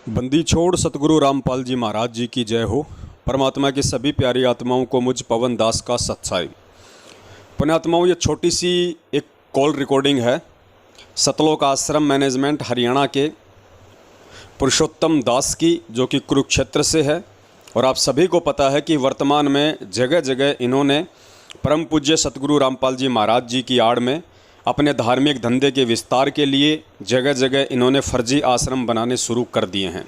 बंदी छोड़ सतगुरु रामपाल जी महाराज जी की जय हो। परमात्मा की सभी प्यारी आत्माओं को मुझ पवन दास का सत्साई। पुण्यात्माओं, ये छोटी सी एक कॉल रिकॉर्डिंग है सतलोक आश्रम मैनेजमेंट हरियाणा के पुरुषोत्तम दास की, जो कि कुरुक्षेत्र से है। और आप सभी को पता है कि वर्तमान में जगह जगह इन्होंने परम पूज्य सतगुरु रामपाल जी महाराज जी की आड़ में अपने धार्मिक धंधे के विस्तार के लिए जगह जगह इन्होंने फर्जी आश्रम बनाने शुरू कर दिए हैं।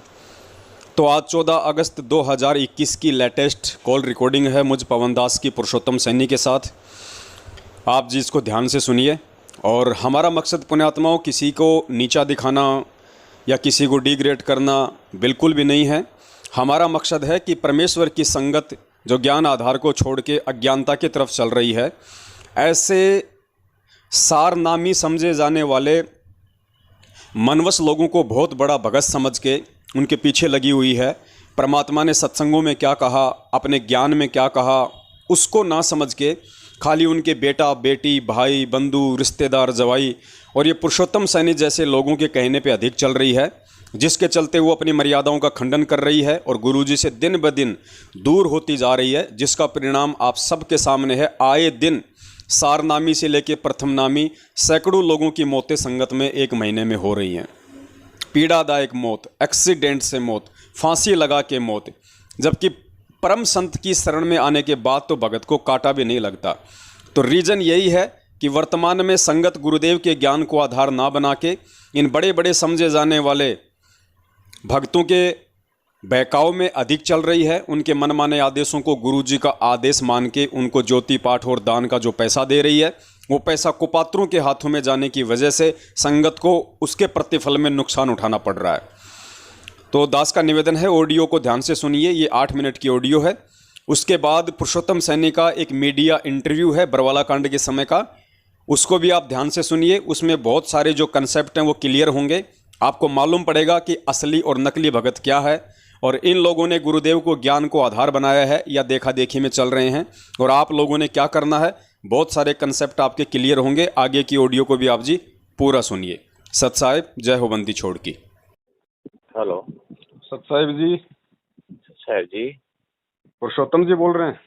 तो आज 14 अगस्त 2021 की लेटेस्ट कॉल रिकॉर्डिंग है मुझ पवन दास की पुरुषोत्तम सैनी के साथ। आप जी इसको ध्यान से सुनिए। और हमारा मकसद पुण्यात्माओं किसी को नीचा दिखाना या किसी को डिग्रेड करना बिल्कुल भी नहीं है। हमारा मकसद है कि परमेश्वर की संगत जो ज्ञान आधार को छोड़ के अज्ञानता की तरफ चल रही है, ऐसे सारनामी समझे जाने वाले मनवस लोगों को बहुत बड़ा भगत समझ के उनके पीछे लगी हुई है। परमात्मा ने सत्संगों में क्या कहा, अपने ज्ञान में क्या कहा, उसको ना समझ के खाली उनके बेटा बेटी भाई बंधु रिश्तेदार जवाई और ये पुरुषोत्तम सैनी जैसे लोगों के कहने पे अधिक चल रही है, जिसके चलते वो अपनी मर्यादाओं का खंडन कर रही है और गुरुजी से दिन ब दिन दूर होती जा रही है, जिसका परिणाम आप सबके सामने है। आए दिन सारनामी से लेकर प्रथम नामी सैकड़ों लोगों की मौतें संगत में एक महीने में हो रही हैं। पीड़ादायक मौत, एक्सीडेंट से मौत, फांसी लगा के मौत, जबकि परम संत की शरण में आने के बाद तो भगत को कांटा भी नहीं लगता। तो रीज़न यही है कि वर्तमान में संगत गुरुदेव के ज्ञान को आधार ना बना के इन बड़े बड़े समझे जाने वाले भक्तों के बहकाव में अधिक चल रही है। उनके मनमाने आदेशों को गुरुजी का आदेश मान के उनको ज्योति पाठ और दान का जो पैसा दे रही है, वो पैसा कुपात्रों के हाथों में जाने की वजह से संगत को उसके प्रतिफल में नुकसान उठाना पड़ रहा है। तो दास का निवेदन है, ऑडियो को ध्यान से सुनिए। ये 8 मिनट की ऑडियो है। उसके बाद पुरुषोत्तम सैनी का एक मीडिया इंटरव्यू है बरवाला कांड के समय का, उसको भी आप ध्यान से सुनिए। उसमें बहुत सारे जो कंसेप्ट हैं वो क्लियर होंगे। आपको मालूम पड़ेगा कि असली और नकली भगत क्या है और इन लोगों ने गुरुदेव को ज्ञान को आधार बनाया है या देखा देखी में चल रहे हैं, और आप लोगों ने क्या करना है। बहुत सारे कंसेप्ट आपके क्लियर होंगे। आगे की ऑडियो को भी आप जी पूरा सुनिए। सत साहिब, जय हो बंदी छोड़ की। हेलो सत साहिब जी। साहब जी। पुरुषोत्तम जी बोल रहे हैं?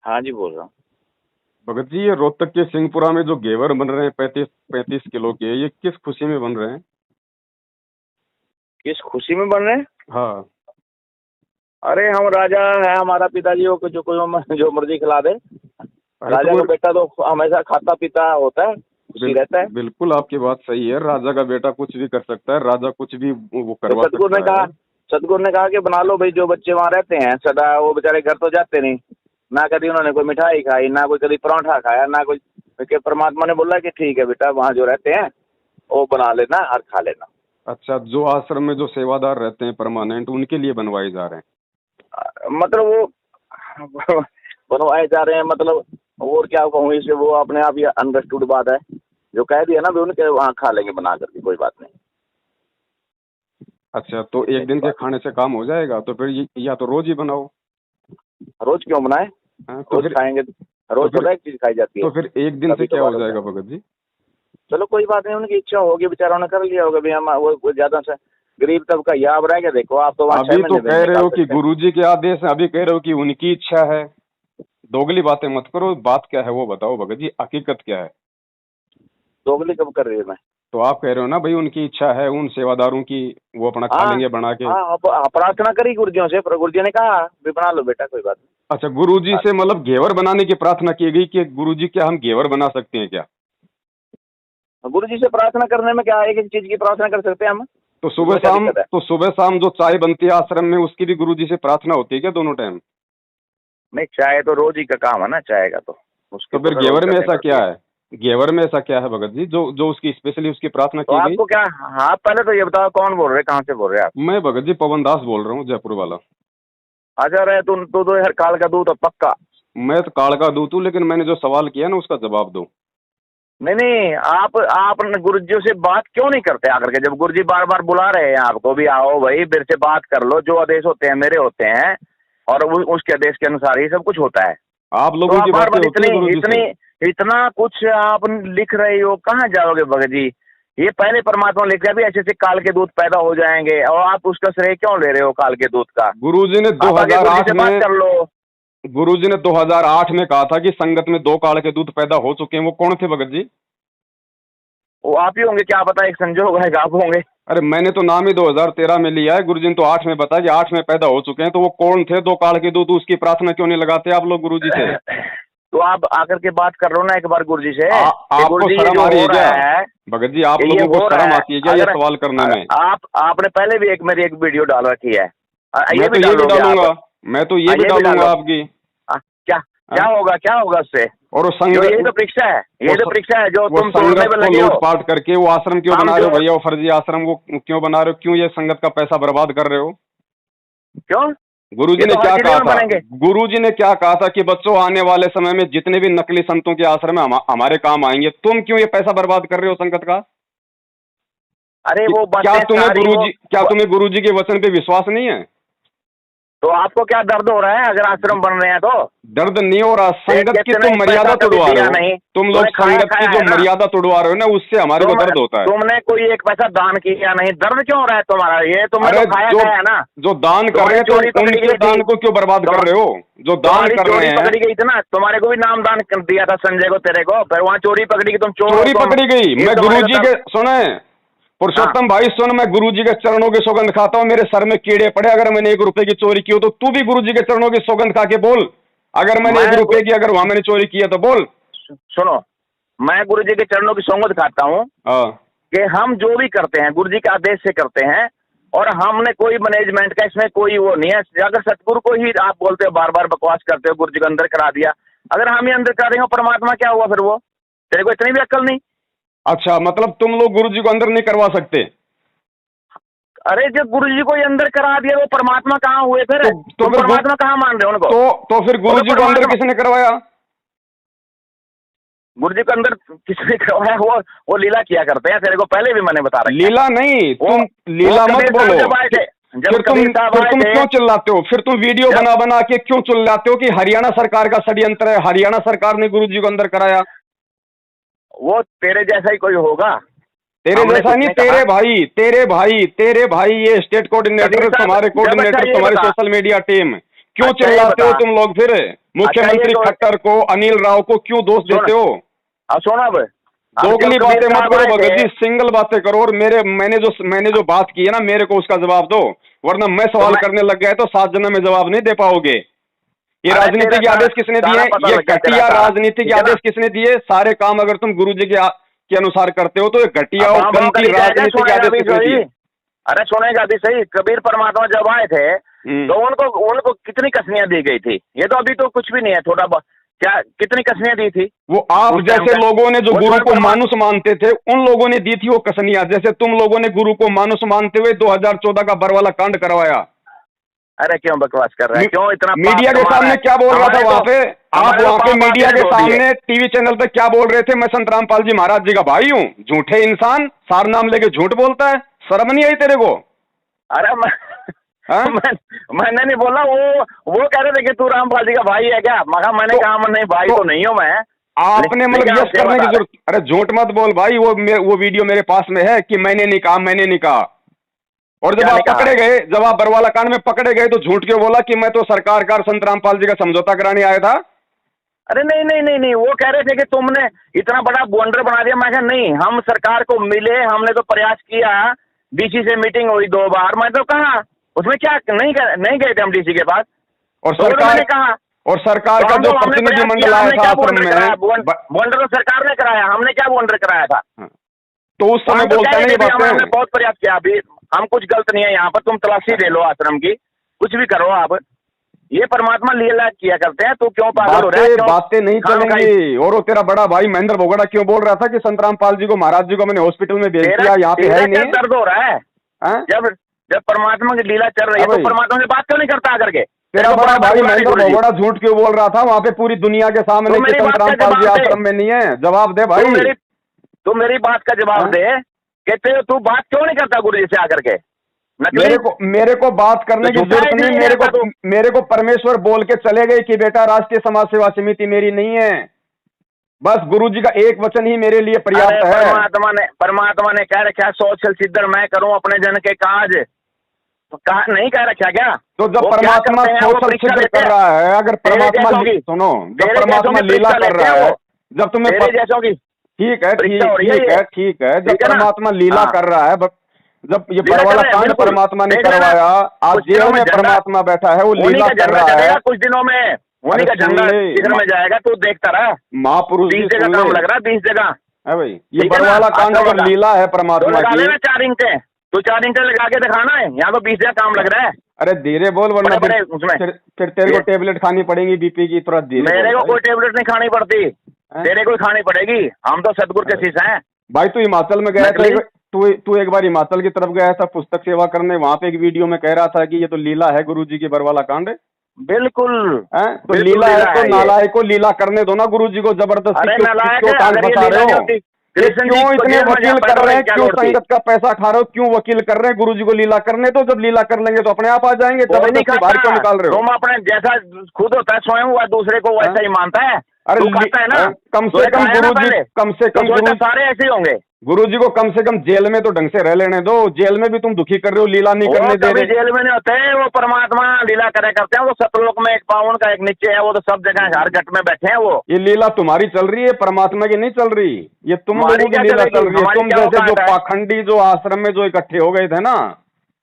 हाँ जी, बोल रहा हूँ। भगत जी, ये रोहतक के सिंहपुरा में जो घेवर बन रहे हैं 35 किलो के, ये किस खुशी में बन रहे हैं? किस खुशी में बन रहे हैं? हाँ। अरे हम राजा है, हमारा पिताजी को जो कोई जो मर्जी खिला दे। राजा तो का बेटा तो हमेशा खाता पीता होता है, खुशी रहता है। बिल्कुल आपकी बात सही है। राजा का बेटा कुछ भी कर सकता है, राजा कुछ भी वो करवा तो सतगुरु ने कहा कि बना लो भाई, जो बच्चे वहाँ रहते हैं सदा, वो बेचारे घर तो जाते नहीं ना, कभी उन्होंने कोई मिठाई खाई ना, कोई कभी पराठा खाया ना कोई। परमात्मा ने बोला कि ठीक है बेटा, वहाँ जो रहते हैं वो बना लेना और खा लेना। अच्छा, जो आश्रम में जो सेवादार रहते हैं परमानेंट, उनके लिए बनवाए जा रहे हैं? मतलब वो बनवाए जा रहे हैं, मतलब और क्या कहूँ इसे, वो अपने आप ही अंडरस्टूड बात है। जो कह दिया ना भी उनके वहाँ खा लेंगे बना करके, कोई बात नहीं। अच्छा, तो एक दिन के खाने से काम हो जाएगा? तो फिर या तो रोज ही बनाओ। रोज क्यों बनाए? तो रोज फिर खाएंगे, रोज तो एक चीज खाई जाती है। तो फिर एक दिन से क्या हो जाएगा भगत जी? चलो कोई बात नहीं, उनकी इच्छा होगी, बेचारों ने कर लिया होगा भी। हम वो ज्यादा से गरीब तबका या अब रह गया। देखो आप तो अभी तो कह रहे हो कि गुरुजी के आदेश है, अभी कह रहे हो कि उनकी इच्छा है। दोगली बातें मत करो, बात क्या है वो बताओ भगत जी, हकीकत क्या है? दोगली कब कर रही है मैं? तो आप कह रहे हो ना भाई उनकी इच्छा है, उन सेवादारों की, वो अपना खा लेंगे बना के। प्रार्थना करी गुरुजियों से, गुरुजी ने कहा भी बना लो बेटा, कोई बात नहीं। अच्छा, गुरुजी से मतलब घेवर बनाने की प्रार्थना की गई कि गुरुजी क्या हम घेवर बना सकते हैं क्या? गुरुजी से प्रार्थना करने में क्या है, एक चीज की प्रार्थना कर सकते हैं हम। तो सुबह शाम जो चाय बनती है आश्रम में, उसकी भी गुरुजी से प्रार्थना होती है क्या दोनों टाइम? नहीं, चाय तो रोज ही का काम है ना, चाय का तो उसके। तो फिर घेवर में ऐसा क्या है? घेवर में ऐसा क्या है भगत जी जो उसकी स्पेशली उसकी प्रार्थना की गई? आपको क्या? हाँ, पहले तो ये बताओ कौन बोल रहे, कहाँ से बोल रहे हैं आप? मैं भगत जी पवन दास बोल रहा हूँ, जयपुर वाला। अच्छा रहे तुम तो हर काल का दूध पक्का। मैं तो काल का दूत हूँ, लेकिन मैंने जो सवाल किया ना उसका जवाब दो। नहीं, आप गुरुजी से बात क्यों नहीं करते आकर के? जब गुरुजी बार बार बुला रहे हैं आपको भी, आओ भाई मेरे से बात कर लो, जो आदेश होते हैं मेरे होते हैं और उसके आदेश के अनुसार ही सब कुछ होता है। आप लोगों की बातें होती है गुरुजी से। इतना कुछ आप लिख रहे हो, कहाँ जाओगे भगत जी? ये पहले परमात्मा लिखा भी ऐसे ऐसे काल के दूत पैदा हो जाएंगे, और आप उसका श्रेय क्यों ले रहे हो काल के दूत का? गुरुजी ने आप आगे गुरुजी 2008 से बात में कर लो। गुरुजी ने 2008 में कहा था कि संगत में 2 काल के दूत पैदा हो चुके हैं। वो कौन थे भगत जी? वो आप ही होंगे, क्या पता, एक संजोग है, आप होंगे। अरे मैंने तो नाम ही 2013 में लिया है, गुरुजी ने तो 8 में बताया कि 8 में पैदा हो चुके हैं। तो वो कौन थे 2 काल के दूत? उसकी प्रार्थना क्यों नहीं लगाते आप लोग गुरुजी से? तो आप आकर के बात कर लो ना एक बार गुरुजी से। आपको गुरुजी शर्म आ रही है क्या है भगत जी? आप ये लोगों को हो रहा शर्म है, आती है क्या ये अगर सवाल करने में? आपने पहले भी मेरी एक वीडियो डाल रखी है, मैं तो ये भी डालूंगा, मैं तो ये भी डालूंगा आपकी। क्या होगा, क्या होगा उससे? और यही तो परीक्षा है, यही तो परीक्षा है जो तुम तोड़ने में लगे हो। लूटपाट करके वो आश्रम क्यों बना रहे हो भैया? वो फर्जी आश्रम वो क्यों बना रहे हो? क्यों ये संगत का पैसा बर्बाद कर रहे हो? क्यों? गुरुजी ने क्या कहा था? गुरुजी ने क्या कहा था कि बच्चों आने वाले समय में जितने भी नकली संतों के आश्रम है हमारे काम आएंगे। तुम क्यों ये पैसा बर्बाद कर रहे हो संगत का? अरे वो क्या तुम्हें गुरुजी के वचन पे विश्वास नहीं है? तो आपको क्या दर्द हो रहा है अगर आश्रम बन रहे हैं तो? दर्द नहीं हो रहा, संगत की तुम मर्यादा तोड़वा रहे हो। तुम लोग संगत की जो मर्यादा तोड़वा रहे हो ना, उससे हमारे को दर्द होता है। तुमने कोई एक पैसा दान किया नहीं, दर्द क्यों हो रहा है तुम्हारा? ये तुमने तो खाया है ना। जो दान कर रहे हैं तो उनके दान को क्यों बर्बाद कर रहे हो? जो दान कर रहे हैं। पकड़ी गई थी ना, तुम्हारे को भी नाम दान कर दिया था संजय को, तेरे को, फिर वहाँ चोरी पकड़ी गई, तुम चोरी पकड़ी गई। मैं गुरुजी के सुने पुरुषोत्तम भाई सुन, मैं गुरुजी के चरणों की सौगंध खाता हूँ, मेरे सर में कीड़े पड़े अगर मैंने 1 रुपए की चोरी की हो तो तू भी गुरुजी के चरणों की सौगंध खा के बोल, अगर मैंने 1 रुपए की अगर वहां मैंने चोरी की है तो बोल। सुनो, मैं गुरुजी के चरणों की सौगंध खाता हूँ कि हम जो भी करते हैं गुरुजी के आदेश से करते हैं, और हमने कोई मैनेजमेंट का इसमें कोई वो नहीं है। अगर सतगुरु को ही आप बोलते हो, बार बार बकवास करते हो, गुरुजी को अंदर करा दिया, अगर हम ही अंदर कर रहे हो परमात्मा क्या हुआ फिर? वो तेरे को इतनी भी अक्ल नहीं? अच्छा, मतलब तुम लोग गुरुजी को अंदर नहीं करवा सकते? अरे जब गुरुजी को अंदर करा दिया वो परमात्मा कहाँ हुए फिर? तो परमात्मा कहाँ मान रहे हो उनको? तो फिर गुरुजी को अंदर किसने करवाया? गुरुजी को अंदर किसने करवाया? वो लीला किया करते हैं, तेरे को पहले भी मैंने बता रखा। लीला नहीं, तुम लीला मत बोलो। फिर तुम क्यों चिल्लाते हो? फिर तुम वीडियो बना के क्यों चिल्लाते हो कि हरियाणा सरकार का षड्यंत्र है, हरियाणा सरकार ने गुरुजी को अंदर कराया? वो तेरे जैसा ही कोई होगा? तेरे जैसा नहीं, तेरे भाई ये स्टेट कोऑर्डिनेटर, तुम्हारे कोऑर्डिनेटर, तुम्हारी सोशल मीडिया टीम। क्यों चिल्लाते हो तुम लोग? फिर मुख्यमंत्री खट्टर को, अनिल राव को क्यों दोष देते हो? सुनो, अब दोगली बातें मत करो भगत जी, सिंगल बातें करो। और मैंने जो बात की है ना, मेरे को उसका जवाब दो, वरना मैं सवाल करने लग गया तो 7 जन्म में जवाब नहीं दे पाओगे। ये राजनीतिक आदेश किसने दिए? ये घटिया राजनीतिक आदेश किसने दिए? सारे काम अगर तुम गुरुजी के अनुसार करते हो तो ये घटिया और गंदी राजनीतिक आदेश किसने दिए? अरे सुनेगा भी सही, कबीर परमात्मा जब आए थे तो उनको कितनी कसनियां दी गई थी? ये तो अभी तो कुछ भी नहीं है, थोड़ा क्या कितनी कसनियां दी थी? वो आप जैसे लोगों ने जो गुरु को मानुस मानते थे उन लोगों ने दी थी वो कसनियां, जैसे तुम लोगों ने गुरु को मानुस मानते हुए 2014 का बरवाला कांड करवाया। अरे क्यों बकवास कर रहा है? क्यों इतना? मीडिया के सामने क्या बोल रहा था वहाँ पे? आप वहाँ पे मीडिया के सामने टीवी चैनल पे क्या बोल रहे थे? मैं संत रामपाल जी महाराज जी का भाई हूँ। झूठे इंसान, सार नाम लेके झूठ बोलता है, शर्म नहीं आई तेरे को? अरे मैंने नहीं बोला, वो कह रहे थे कि तू रामपाल जी का भाई है क्या? मैंने कहा नहीं, भाई तो नहीं हूँ मैं। आपने मतलब यस करने की जरूरत? अरे झूठ मत बोल भाई, वो वीडियो मेरे पास में है कि मैंने नहीं कहा। और जब आप पकड़े गए, जब आप बरवाला कांड में पकड़े गए तो झूठ क्यों बोला कि मैं तो सरकार का संत रामपाल जी का समझौता कराने आया था? अरे नहीं, वो कह रहे थे कि तुमने इतना बड़ा ब्लंडर बना दिया। मैं कहा नहीं, हम सरकार को मिले, हमने तो प्रयास किया, डीसी से मीटिंग हुई 2 बार। मैं तो कहा उसमें क्या नहीं गए थे हम डीसी के पास? और सरकार ने कहा, और सरकार का जो प्रतिनिधिमंडल आया था आश्रम में, ब्लंडर तो सरकार ने कराया, हमने क्या ब्लंडर कराया था? तो उस समय बोलता नहीं बात है। हमने बहुत प्रयास किया, अभी हम कुछ गलत नहीं है यहाँ पर। तुम तलाशी ले लो आश्रम की, कुछ भी करो आप, ये परमात्मा लीला किया करते हैं। तो क्यों पागल हो रहा है? बातें नहीं चलेंगी। और वो तेरा बड़ा भाई महेंद्र बोगड़ा क्यों बोल रहा था कि संत रामपाल जी को, महाराज जी को मैंने हॉस्पिटल में भेज दिया, यहाँ पे है नहीं? दर्द हो रहा है जब परमात्मा की लीला चल रही है तो परमात्मा से बात क्यों नहीं करता आकर के? तेरा बड़ा भाई महेंद्र बोगड़ा झूठ क्यों बोल रहा था वहाँ पे पूरी दुनिया के सामने कि संत रामपाल जी आश्रम में नहीं है? जवाब दे भाई, तू मेरी बात का जवाब दे। कहते तू बात क्यों नहीं करता गुरु जी से आकर के? मेरे को बात करने की जरूरत नहीं। मेरे को परमेश्वर बोल के चले गए कि बेटा राष्ट्रीय समाज सेवा समिति मेरी नहीं है, बस गुरुजी का एक वचन ही मेरे लिए पर्याप्त है। परमात्मा ने कह रखा सोशल सिद्धर मैं करूं अपने जन के काज, कहा नहीं कह रखा क्या? तो जब परमात्मा सोशल सिद्ध कर रहा है, अगर परमात्मा सुनो, जब परमात्मा लीला कर रहा है, जब तुम्हें जैसों की ठीक है, ठीक है, जब परमात्मा लीला कर रहा है, जब ये बरवाला कांड परमात्मा ने करवाया, आज जेल में परमात्मा बैठा है, वो लीला कर रहा है। कुछ दिनों में उन्हीं का झंडा शिखर में जाएगा, तू देखता रहा। महापुरुष 20 जगह काम लग रहा है, 20 जगह है भाई। ये बरवाला कांड अगर लीला है परमात्मा की, 4 इंटें तो 4 इंटें लगा के दिखाना है, यहाँ तो 20 जगह काम लग रहा है। अरे धीरे बोल, वरना फिर तेरे को टेबलेट खानी पड़ेगी बीपी की, थोड़ा धीरे। मेरे को कोई टेबलेट नहीं खानी पड़ती, तेरे को खानी पड़ेगी, हम तो सतगुरु के शिष्य हैं भाई। तू हिमाचल में गया था, तू एक बार हिमाचल की तरफ गया था पुस्तक सेवा करने, वहाँ पे एक वीडियो में कह रहा था कि ये तो लीला है गुरुजी की बरवाला कांड। बिल्कुल है तो लीला है, तो नालायक को लीला करने दो ना गुरुजी को, जबरदस्ती क्यों कांड फंसा रहे हो? क्यों इतने वकील कर रहे हैं, क्यों संगत का पैसा खा रहे हो, क्यों वकील कर रहे हैं? गुरुजी को लीला करने दो, जब लीला कर लेंगे तो अपने आप आ जाएंगे। जबरदस्ती बाहर क्यों निकाल रहे हो? तुम अपने जैसा खुद होता है स्वयं, हुआ दूसरे को वैसा ही मानता है। अरे है ना, कम से कम गुरुजी, कम से कम सारे ऐसे होंगे। गुरुजी को कम से कम जेल में तो ढंग से रह लेने दो। जेल में भी तुम दुखी कर रहे हो, लीला नहीं करने दे रहे। जेल में नहीं होते, वो परमात्मा लीला करे करते हैं। वो सतलोक में एक पावन का एक नीचे है, वो तो सब जगह हर घट में बैठे हैं। वो ये लीला तुम्हारी चल रही है, परमात्मा की नहीं चल रही। ये तुम लोगों की लीला चल रही है। तुम जैसे जो पाखंडी जो आश्रम में जो इकट्ठे हो गए थे ना,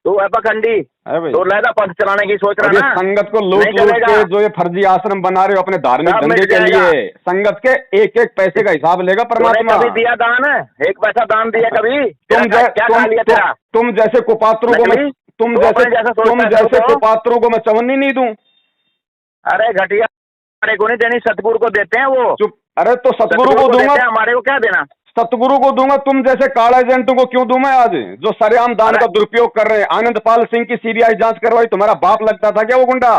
तो है पाखंडी, तो लहदा पंथ चलाने की सोच रहा है। संगत को लूट के जो ये फर्जी आश्रम बना रहे हो अपने धार्मिक धंधे के लिए, संगत के एक एक पैसे का हिसाब लेगा परमात्मा। कभी दिया दान है? एक पैसा दान दिया कभी? तुम जैसे कुपात्रों को मैं कुपात्रों को मैं चवन्नी नहीं दूं? अरे घटिया, हमारे को नहीं देनी, सतगुरु को देते हैं वो। चुप। अरे तो सतगुरु को दूंगा, हमारे को क्या देना? सतगुरु को दूंगा। तुम जैसे काला एजेंटों को क्यों दूं मैं आज, जो सरेआम दान का दुरुपयोग कर रहे हैं? आनंदपाल सिंह की सीबीआई जांच करवाई, तुम्हारा बाप लगता था क्या वो गुंडा?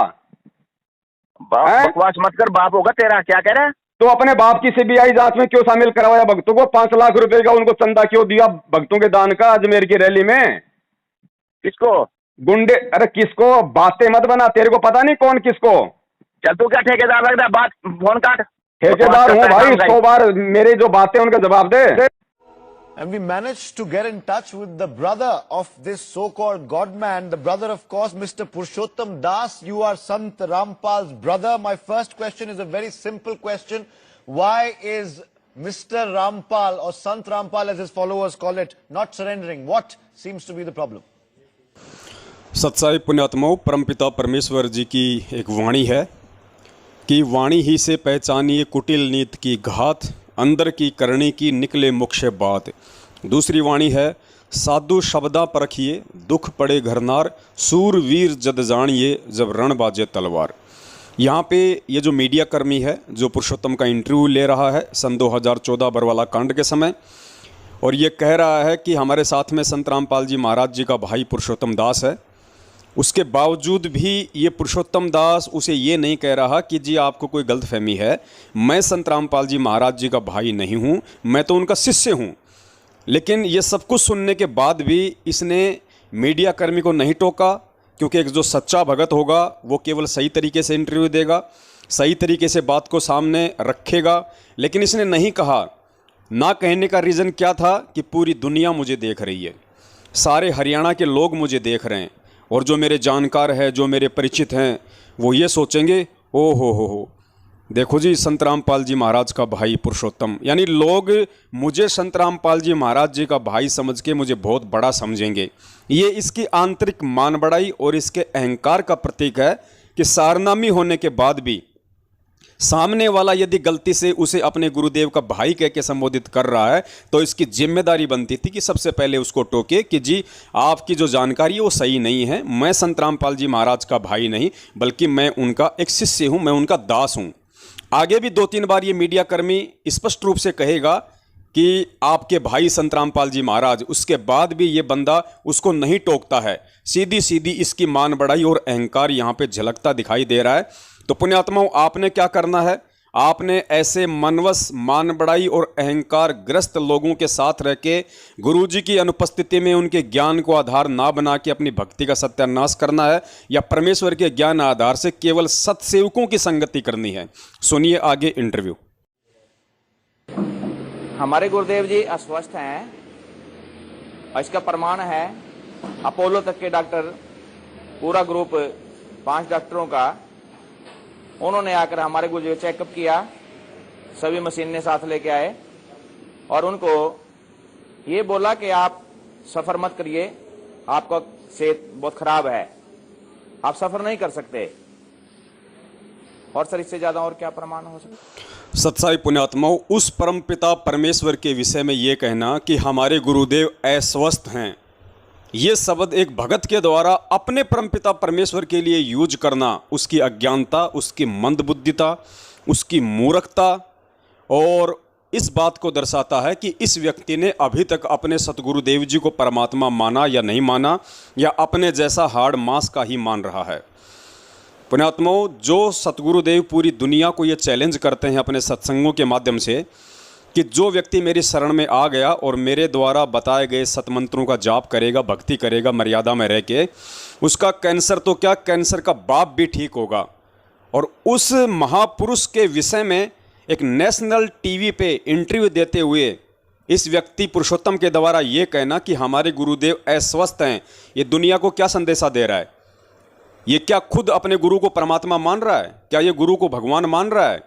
बकवास मत कर, बाप होगा तेरा। क्या कह रहा है? तो अपने बाप की सीबीआई जांच में क्यों शामिल करवाया भक्तों को? 5 लाख रुपए का उनको चंदा क्यों दिया भक्तों के दान का अजमेर की रैली में? किसको? गुंडे। अरे किसको? बातें मत बना, तेरे को पता नहीं कौन किसको। चल तू क्या ठेकेदार लग रहा है? बात फोन काट। ठेकेदार हूँ भाई, 100 बार मेरे जो बातें उनका जवाब दे। And we managed to get in touch with the brother of this so-called God-man, the brother, of course, Mr. Purushottam Das. You are Sant Rampal's brother. My first question is a very simple question. Why is Mr. Rampal, or Sant Rampal as his followers call it, not surrendering? What seems to be the problem? सत्साई पुण्यात्माओं, परमपिता परमेश्वर जी की एक वाणी है कि वाणी ही से पहचानिए कुटिल नीत की घात, अंदर की करनी की निकले मुख्य बात। दूसरी वाणी है, साधु शब्दा परखिए दुख पड़े घरनार, सूरवीर जद जानिए जब रण बाजे तलवार। यहाँ पे ये जो मीडिया कर्मी है जो पुरुषोत्तम का इंटरव्यू ले रहा है सन 2014 बरवाला कांड के समय, और ये कह रहा है कि हमारे साथ में संत रामपाल जी महाराज जी का भाई पुरुषोत्तम दास है। उसके बावजूद भी ये पुरुषोत्तम दास उसे ये नहीं कह रहा कि जी आपको कोई गलतफहमी है, मैं संत रामपाल जी महाराज जी का भाई नहीं हूँ, मैं तो उनका शिष्य हूँ। लेकिन ये सब कुछ सुनने के बाद भी इसने मीडिया कर्मी को नहीं टोका, क्योंकि एक जो सच्चा भगत होगा वो केवल सही तरीके से इंटरव्यू देगा, सही तरीके से बात को सामने रखेगा। लेकिन इसने नहीं कहा। ना कहने का रीज़न क्या था कि पूरी दुनिया मुझे देख रही है, सारे हरियाणा के लोग मुझे देख रहे हैं, और जो मेरे जानकार हैं, जो मेरे परिचित हैं, वो ये सोचेंगे ओ हो देखो जी संत रामपाल जी महाराज का भाई पुरुषोत्तम, यानी लोग मुझे संत रामपाल जी महाराज जी का भाई समझ के मुझे बहुत बड़ा समझेंगे। ये इसकी आंतरिक मान बढ़ाई और इसके अहंकार का प्रतीक है कि सारनामी होने के बाद भी सामने वाला यदि गलती से उसे अपने गुरुदेव का भाई कह के संबोधित कर रहा है तो इसकी जिम्मेदारी बनती थी कि सबसे पहले उसको टोके कि जी आपकी जो जानकारी है वो सही नहीं है, मैं संत रामपाल जी महाराज का भाई नहीं बल्कि मैं उनका एक शिष्य हूँ, मैं उनका दास हूँ। आगे भी 2-3 बार ये मीडिया कर्मी स्पष्ट रूप से कहेगा कि आपके भाई संत रामपाल जी महाराज, उसके बाद भी ये बंदा उसको नहीं टोकता है। सीधी सीधी इसकी मान बढ़ाई और अहंकार यहाँ पे झलकता दिखाई दे रहा है। तो पुण्यात्माओं, आपने क्या करना है? आपने ऐसे मनवश, मान बढ़ाई और अहंकार ग्रस्त लोगों के साथ रह के गुरुजी की अनुपस्थिति में उनके ज्ञान को आधार ना बना के अपनी भक्ति का सत्यानाश करना है, या परमेश्वर के ज्ञान आधार से केवल सत्सेवकों की संगति करनी है? सुनिए आगे इंटरव्यू। हमारे गुरुदेव जी अस्वस्थ हैं और इसका प्रमाण है अपोलो तक के डॉक्टर, पूरा ग्रुप 5 डॉक्टरों का, उन्होंने आकर हमारे गुरुदेव चेकअप किया, सभी मशीनें साथ लेके आए और उनको ये बोला कि आप सफर मत करिए, आपका सेहत बहुत खराब है, आप सफर नहीं कर सकते। और सर इससे ज्यादा और क्या प्रमाण हो सकता? सत्साई पुण्यात्माओं, उस परमपिता परमेश्वर के विषय में ये कहना कि हमारे गुरुदेव अस्वस्थ हैं, ये शब्द एक भगत के द्वारा अपने परमपिता परमेश्वर के लिए यूज करना उसकी अज्ञानता, उसकी मंदबुद्धिता, उसकी मूर्खता और इस बात को दर्शाता है कि इस व्यक्ति ने अभी तक अपने सतगुरुदेव जी को परमात्मा माना या नहीं माना, या अपने जैसा हाड़ मांस का ही मान रहा है। पुण्यात्माओं, जो सतगुरुदेव पूरी दुनिया को ये चैलेंज करते हैं अपने सत्संगों के माध्यम से कि जो व्यक्ति मेरी शरण में आ गया और मेरे द्वारा बताए गए सतमंत्रों का जाप करेगा, भक्ति करेगा मर्यादा में रह के, उसका कैंसर तो क्या, कैंसर का बाप भी ठीक होगा। और उस महापुरुष के विषय में एक नेशनल टीवी पे इंटरव्यू देते हुए इस व्यक्ति पुरुषोत्तम के द्वारा ये कहना कि हमारे गुरुदेव अस्वस्थ हैं, ये दुनिया को क्या संदेशा दे रहा है? ये क्या खुद अपने गुरु को परमात्मा मान रहा है? क्या ये गुरु को भगवान मान रहा है?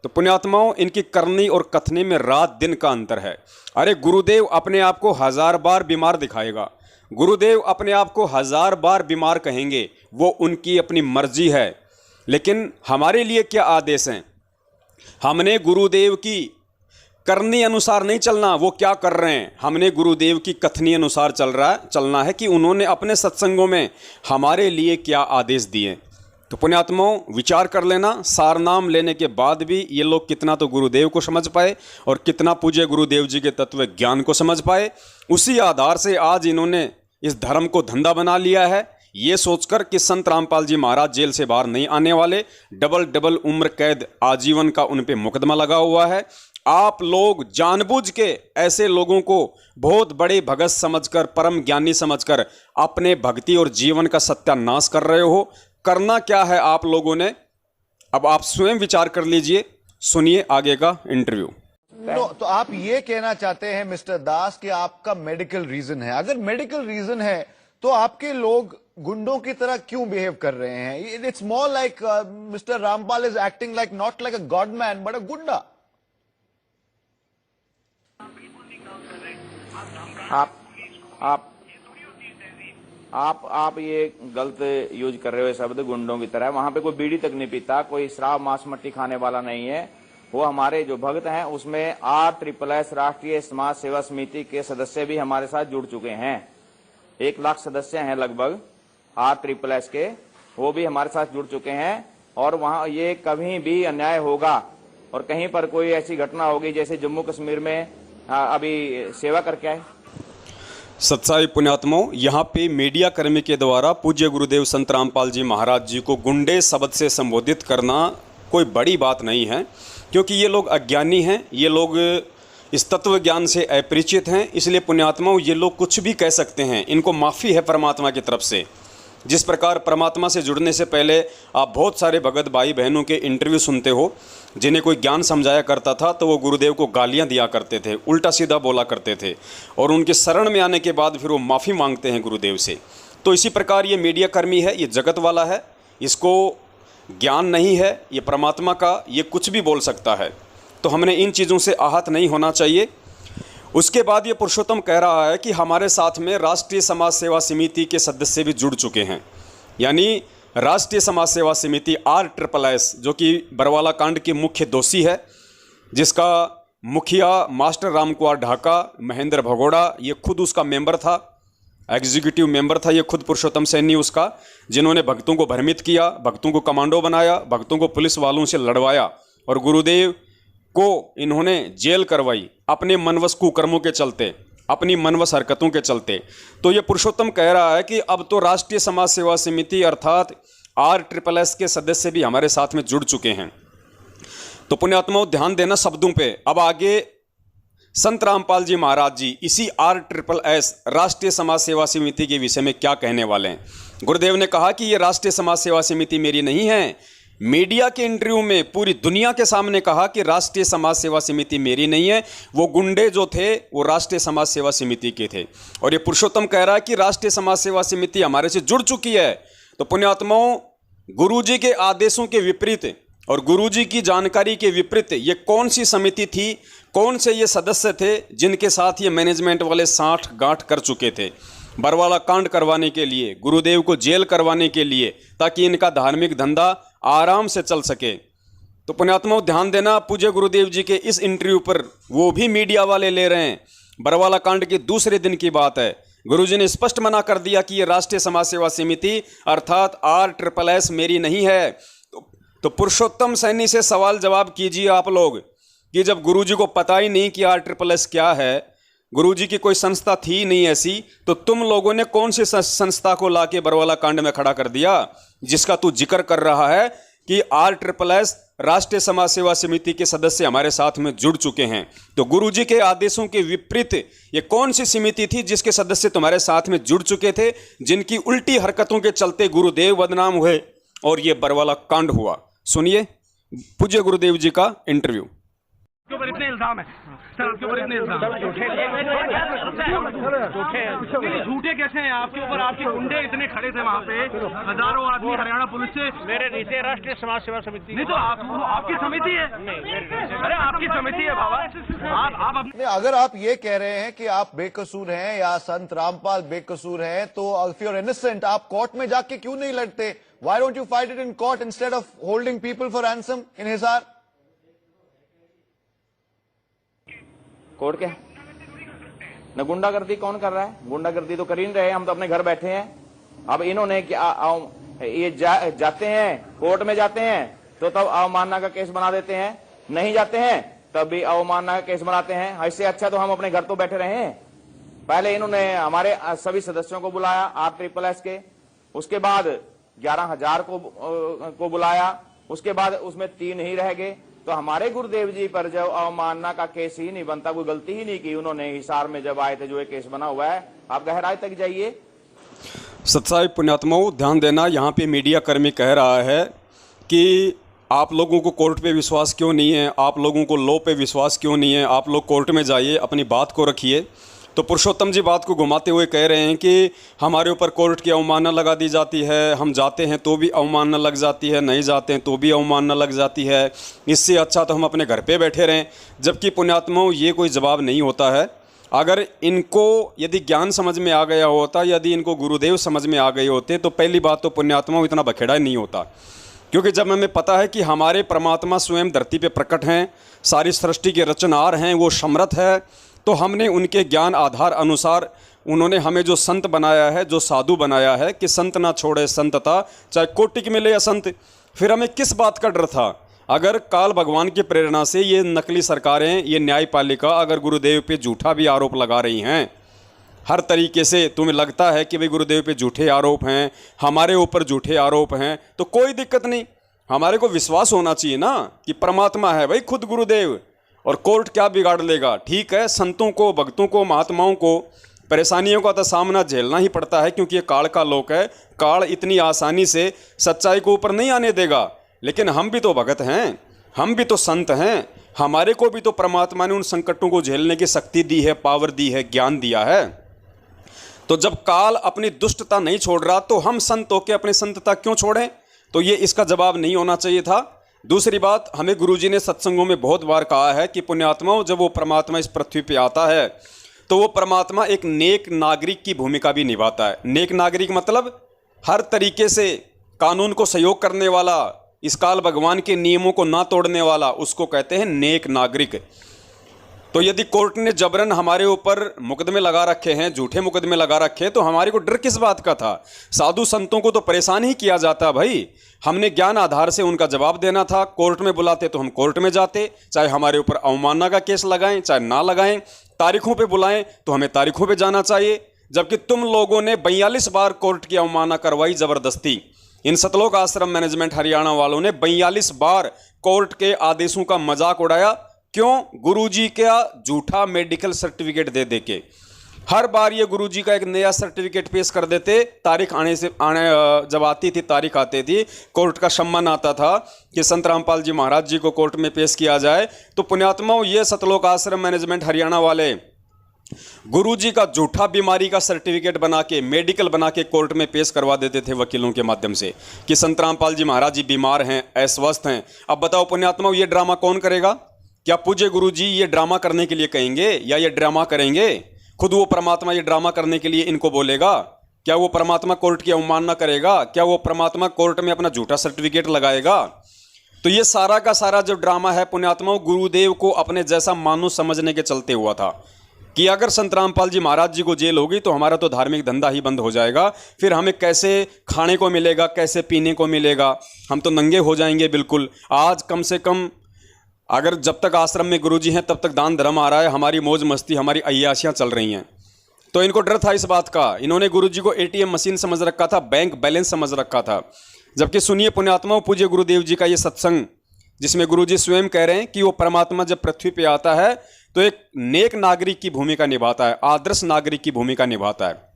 तो पुण्यात्माओं, इनकी करनी और कथनी में रात दिन का अंतर है। अरे गुरुदेव अपने आप को 1000 बार बीमार दिखाएगा, गुरुदेव अपने आप को 1000 बार बीमार कहेंगे, वो उनकी अपनी मर्जी है। लेकिन हमारे लिए क्या आदेश हैं? हमने गुरुदेव की करनी अनुसार नहीं चलना, वो क्या कर रहे हैं, हमने गुरुदेव की कथनी अनुसार चलना है कि उन्होंने अपने सत्संगों में हमारे लिए क्या आदेश दिए। तो पुण्यात्माओं, विचार कर लेना, सार नाम लेने के बाद भी ये लोग कितना तो गुरुदेव को समझ पाए और कितना पूज्य गुरुदेव जी के तत्व ज्ञान को समझ पाए। उसी आधार से आज इन्होंने इस धर्म को धंधा बना लिया है, ये सोचकर कि संत रामपाल जी महाराज जेल से बाहर नहीं आने वाले, डबल उम्र कैद आजीवन का उन पे मुकदमा लगा हुआ है। आप लोग जानबूझ के ऐसे लोगों को बहुत बड़े भगत समझकर, परम ज्ञानी समझकर अपने भक्ति और जीवन का सत्यानाश कर रहे हो। करना क्या है आप लोगों ने, अब आप स्वयं विचार कर लीजिए। सुनिए आगे का इंटरव्यू। तो आप ये कहना चाहते हैं मिस्टर दास कि आपका मेडिकल रीजन है। अगर मेडिकल रीजन है तो आपके लोग गुंडों की तरह क्यों बिहेव कर रहे हैं? It's more like mister Rampal is acting like not like a godman but a goonda. आप ये गलत यूज कर रहे हो शब्द, गुंडों की तरह। वहां पे कोई बीड़ी तक नहीं पीता, कोई शराब मांस मट्टी खाने वाला नहीं है। वो हमारे जो भक्त हैं उसमें RSS राष्ट्रीय समाज सेवा समिति के सदस्य भी हमारे साथ जुड़ चुके हैं। 1 लाख सदस्य हैं लगभग RSS के, वो भी हमारे साथ जुड़ चुके हैं। और वहां ये कभी भी अन्याय होगा और कहीं पर कोई ऐसी घटना होगी जैसे जम्मू कश्मीर में अभी सेवा करके आए। सत्साई पुण्यात्माओं, यहाँ पे मीडिया कर्मी के द्वारा पूज्य गुरुदेव संत रामपाल जी महाराज जी को गुंडे शब्द से संबोधित करना कोई बड़ी बात नहीं है, क्योंकि ये लोग अज्ञानी हैं, ये लोग इस तत्व ज्ञान से अपरिचित हैं। इसलिए पुण्यात्माओं, ये लोग कुछ भी कह सकते हैं, इनको माफ़ी है परमात्मा की तरफ से। जिस प्रकार परमात्मा से जुड़ने से पहले आप बहुत सारे भगत भाई बहनों के इंटरव्यू सुनते हो, जिन्हें कोई ज्ञान समझाया करता था तो वो गुरुदेव को गालियां दिया करते थे, उल्टा सीधा बोला करते थे, और उनके शरण में आने के बाद फिर वो माफ़ी मांगते हैं गुरुदेव से। तो इसी प्रकार ये मीडिया कर्मी है, ये जगत वाला है, इसको ज्ञान नहीं है, ये परमात्मा का, ये कुछ भी बोल सकता है। तो हमने इन चीज़ों से आहत नहीं होना चाहिए। उसके बाद ये पुरुषोत्तम कह रहा है कि हमारे साथ में राष्ट्रीय समाज सेवा समिति के सदस्य भी जुड़ चुके हैं, यानी राष्ट्रीय समाज सेवा समिति RSS, जो कि बरवाला कांड की मुख्य दोषी है, जिसका मुखिया मास्टर रामकुमार ढाका, महेंद्र भगोड़ा, ये खुद उसका मेंबर था, एग्जीक्यूटिव मेंबर था ये खुद पुरुषोत्तम सैनी उसका, जिन्होंने भक्तों को भ्रमित किया, भक्तों को कमांडो बनाया, भक्तों को पुलिस वालों से लड़वाया और गुरुदेव को इन्होंने जेल करवाई अपने मनवस कुकर्मों के चलते, अपनी मनवस हरकतों के चलते। तो ये पुरुषोत्तम कह रहा है कि अब तो राष्ट्रीय समाज सेवा समिति अर्थात RSS के सदस्य भी हमारे साथ में जुड़ चुके हैं। तो पुण्यात्माओं, ध्यान देना शब्दों पे। अब आगे संत रामपाल जी महाराज जी इसी RSS राष्ट्रीय समाज सेवा समिति के विषय में क्या कहने वाले हैं। गुरुदेव ने कहा कि ये राष्ट्रीय समाज सेवा समिति मेरी नहीं है, मीडिया के इंटरव्यू में पूरी दुनिया के सामने कहा कि राष्ट्रीय समाज सेवा समिति मेरी नहीं है, वो गुंडे जो थे वो राष्ट्रीय समाज सेवा समिति के थे। और ये पुरुषोत्तम कह रहा है कि राष्ट्रीय समाज सेवा समिति हमारे से जुड़ चुकी है। तो पुण्यात्माओं, गुरुजी के आदेशों के विपरीत और गुरुजी की जानकारी के विपरीत ये कौन सी समिति थी, कौन से ये सदस्य थे जिनके साथ ये मैनेजमेंट वाले साठ गांठ कर चुके थे बरवाला कांड करवाने के लिए, गुरुदेव को जेल करवाने के लिए, ताकि इनका धार्मिक धंधा आराम से चल सके। तो पुण्यात्माओं, ध्यान देना, पूज्य गुरुदेव जी के इस इंटरव्यू पर वो भी मीडिया वाले ले रहे हैं। बरवाला कांड के दूसरे दिन की बात है। गुरुजी ने स्पष्ट मना कर दिया कि ये राष्ट्रीय समाज सेवा समिति अर्थात RSS मेरी नहीं है। तो पुरुषोत्तम सैनी से सवाल जवाब कीजिए आप लोग कि जब गुरुजी को पता ही नहीं कि RSS क्या है, गुरुजी की कोई संस्था थी नहीं ऐसी, तो तुम लोगों ने कौन सी संस्था को लाके बरवाला कांड में खड़ा कर दिया, जिसका तू जिक्र कर रहा है कि RSS राष्ट्रीय समाज सेवा समिति के सदस्य हमारे साथ में जुड़ चुके हैं। तो गुरुजी के आदेशों के विपरीत ये कौन सी समिति थी जिसके सदस्य तुम्हारे साथ में जुड़ चुके थे, जिनकी उल्टी हरकतों के चलते गुरुदेव बदनाम हुए और ये बरवाला कांड हुआ। सुनिए पूज्य गुरुदेव जी का इंटरव्यू। के ऊपर इतने इल्जाम है सर, आपके ऊपर इतने इल्जाम झूठे कैसे हैं आपके ऊपर? आपके गुंडे इतने खड़े थे वहाँ पे, हजारों आदमी हरियाणा पुलिस से। मेरे नीचे राष्ट्रीय समाज सेवा समिति नहीं तो आपकी समिति है। अरे आपकी समिति है बाबा। आप अपने अगर आप ये कह रहे हैं कि आप बेकसूर हैं या संत रामपाल बेकसूर हैं, तो इफ यू आर इनोसेंट आप कोर्ट में जाके क्यों नहीं लड़ते? Why don't you fight it in court instead of holding people for ransom in Hisar? Court क्या न, गुंडागर्दी कौन कर रहा है? गुंडागर्दी तो कर ही नहीं रहे, हम तो अपने घर बैठे हैं। अब इन्होंने क्या ये जाते हैं कोर्ट में, जाते हैं तो तब अवमानना का केस बना देते हैं, नहीं जाते हैं तब भी अवमानना का केस बनाते हैं। इससे अच्छा तो हम अपने घर तो बैठे रहे हैं। पहले इन्होंने हमारे सभी सदस्यों को बुलाया RSS के, उसके बाद 11,000 को बुलाया, उसके बाद उसमें 3 ही रह गए। तो हमारे गुरुदेव जी पर जब अवमानना का केस ही नहीं बनता, कोई गलती ही नहीं की उन्होंने हिसार में जब आए थे, जो एक केस बना हुआ है। आप गहराई तक जाइए। सत्साई पुण्यात्माओं, ध्यान देना, यहाँ पे मीडिया कर्मी कह रहा है कि आप लोगों को कोर्ट पे विश्वास क्यों नहीं है, आप लोगों को लॉ पे विश्वास क्यों नहीं है, आप लोग कोर्ट में जाइए, अपनी बात को रखिए। तो पुरुषोत्तम जी बात को घुमाते हुए कह रहे हैं कि हमारे ऊपर कोर्ट की अवमानना लगा दी जाती है, हम जाते हैं तो भी अवमानना लग जाती है, नहीं जाते हैं तो भी अवमानना लग जाती है, इससे अच्छा तो हम अपने घर पे बैठे रहें। जबकि पुण्यात्माओं, ये कोई जवाब नहीं होता है। अगर इनको यदि ज्ञान समझ में आ गया होता, यदि इनको गुरुदेव समझ में आ गए होते, तो पहली बात तो पुण्यात्माओं इतना बखेड़ा नहीं होता। क्योंकि जब हमें पता है कि हमारे परमात्मा स्वयं धरती पे प्रकट हैं, सारी सृष्टि के रचनहार हैं, वो समर्थ है, तो हमने उनके ज्ञान आधार अनुसार उन्होंने हमें जो संत बनाया है, जो साधु बनाया है कि संत ना छोड़े संतता, चाहे कोटि मिले असंत, फिर हमें किस बात का डर था? अगर काल भगवान की प्रेरणा से ये नकली सरकारें, ये न्यायपालिका अगर गुरुदेव पे झूठा भी आरोप लगा रही हैं, हर तरीके से तुम्हें लगता है कि भाई गुरुदेव पे झूठे आरोप हैं, हमारे ऊपर झूठे आरोप हैं, तो कोई दिक्कत नहीं। हमारे को विश्वास होना चाहिए ना कि परमात्मा है भाई खुद गुरुदेव, और कोर्ट क्या बिगाड़ लेगा। ठीक है, संतों को, भक्तों को, महात्माओं को परेशानियों का तो सामना झेलना ही पड़ता है, क्योंकि ये काल का लोक है। काल इतनी आसानी से सच्चाई को ऊपर नहीं आने देगा। लेकिन हम भी तो भगत हैं, हम भी तो संत हैं, हमारे को भी तो परमात्मा ने उन संकटों को झेलने की शक्ति दी है, पावर दी है, ज्ञान दिया है। तो जब काल अपनी दुष्टता नहीं छोड़ रहा, तो हम संत होकर अपनी संतता क्यों छोड़ें? तो ये इसका जवाब नहीं होना चाहिए था। दूसरी बात, हमें गुरुजी ने सत्संगों में बहुत बार कहा है कि पुण्यात्माओं, जब वो परमात्मा इस पृथ्वी पे आता है तो वो परमात्मा एक नेक नागरिक की भूमिका भी निभाता है। नेक नागरिक मतलब हर तरीके से कानून को सहयोग करने वाला, इस काल भगवान के नियमों को ना तोड़ने वाला, उसको कहते हैं नेक नागरिक। तो यदि कोर्ट ने जबरन हमारे ऊपर मुकदमे लगा रखे हैं, झूठे मुकदमे लगा रखे हैं, तो हमारे को डर किस बात का था? साधु संतों को तो परेशान ही किया जाता भाई। हमने ज्ञान आधार से उनका जवाब देना था। कोर्ट में बुलाते तो हम कोर्ट में जाते, चाहे हमारे ऊपर अवमानना का केस लगाएं चाहे ना लगाएं, तारीखों पे बुलाएं तो हमें तारीखों पे जाना चाहिए। जबकि तुम लोगों ने 42 बार कोर्ट की अवमानना करवाई जबरदस्ती। इन सतलोक आश्रम मैनेजमेंट हरियाणा वालों ने 42 बार कोर्ट के आदेशों का मजाक उड़ाया। क्यों? गुरुजी का झूठा मेडिकल सर्टिफिकेट दे के। हर बार ये गुरुजी का एक नया सर्टिफिकेट पेश कर देते। तारीख जब आती थी, तारीख आती थी, कोर्ट का सम्मन आता था कि संत रामपाल जी महाराज जी को कोर्ट में पेश किया जाए, तो पुण्यात्माओं ये सतलोक आश्रम मैनेजमेंट हरियाणा वाले गुरुजी का झूठा बीमारी का सर्टिफिकेट बना के, मेडिकल बना के कोर्ट में पेश करवा देते थे वकीलों के माध्यम से कि संत रामपाल जी महाराज जी बीमार हैं, अस्वस्थ हैं। अब बताओ पुण्यात्माओं, ये ड्रामा कौन करेगा? क्या पूज्य गुरुजी ये ड्रामा करने के लिए कहेंगे या ये ड्रामा करेंगे? खुद वो परमात्मा ये ड्रामा करने के लिए इनको बोलेगा? क्या वो परमात्मा कोर्ट की अवमानना करेगा? क्या वो परमात्मा कोर्ट में अपना झूठा सर्टिफिकेट लगाएगा? तो ये सारा का सारा जो ड्रामा है पुण्यात्माओं, गुरुदेव को अपने जैसा मानो समझने के चलते हुआ था कि अगर संत रामपाल जी महाराज जी को जेल होगी तो हमारा तो धार्मिक धंधा ही बंद हो जाएगा, फिर हमें कैसे खाने को मिलेगा, कैसे पीने को मिलेगा, हम तो नंगे हो जाएंगे बिल्कुल। आज कम से कम अगर जब तक आश्रम में गुरुजी हैं तब तक दान धर्म आ रहा है, हमारी मौज मस्ती, हमारी अय्याशियाँ चल रही हैं। तो इनको डर था इस बात का, इन्होंने गुरुजी को ATM मशीन समझ रखा था, बैंक बैलेंस समझ रखा था। जबकि सुनिए पुण्यात्माओं, पूज्य गुरुदेव जी का ये सत्संग जिसमें गुरुजी स्वयं कह रहे हैं कि वो परमात्मा जब पृथ्वी पे आता है तो एक नेक नागरिक की भूमिका निभाता है, आदर्श नागरिक की भूमिका निभाता है।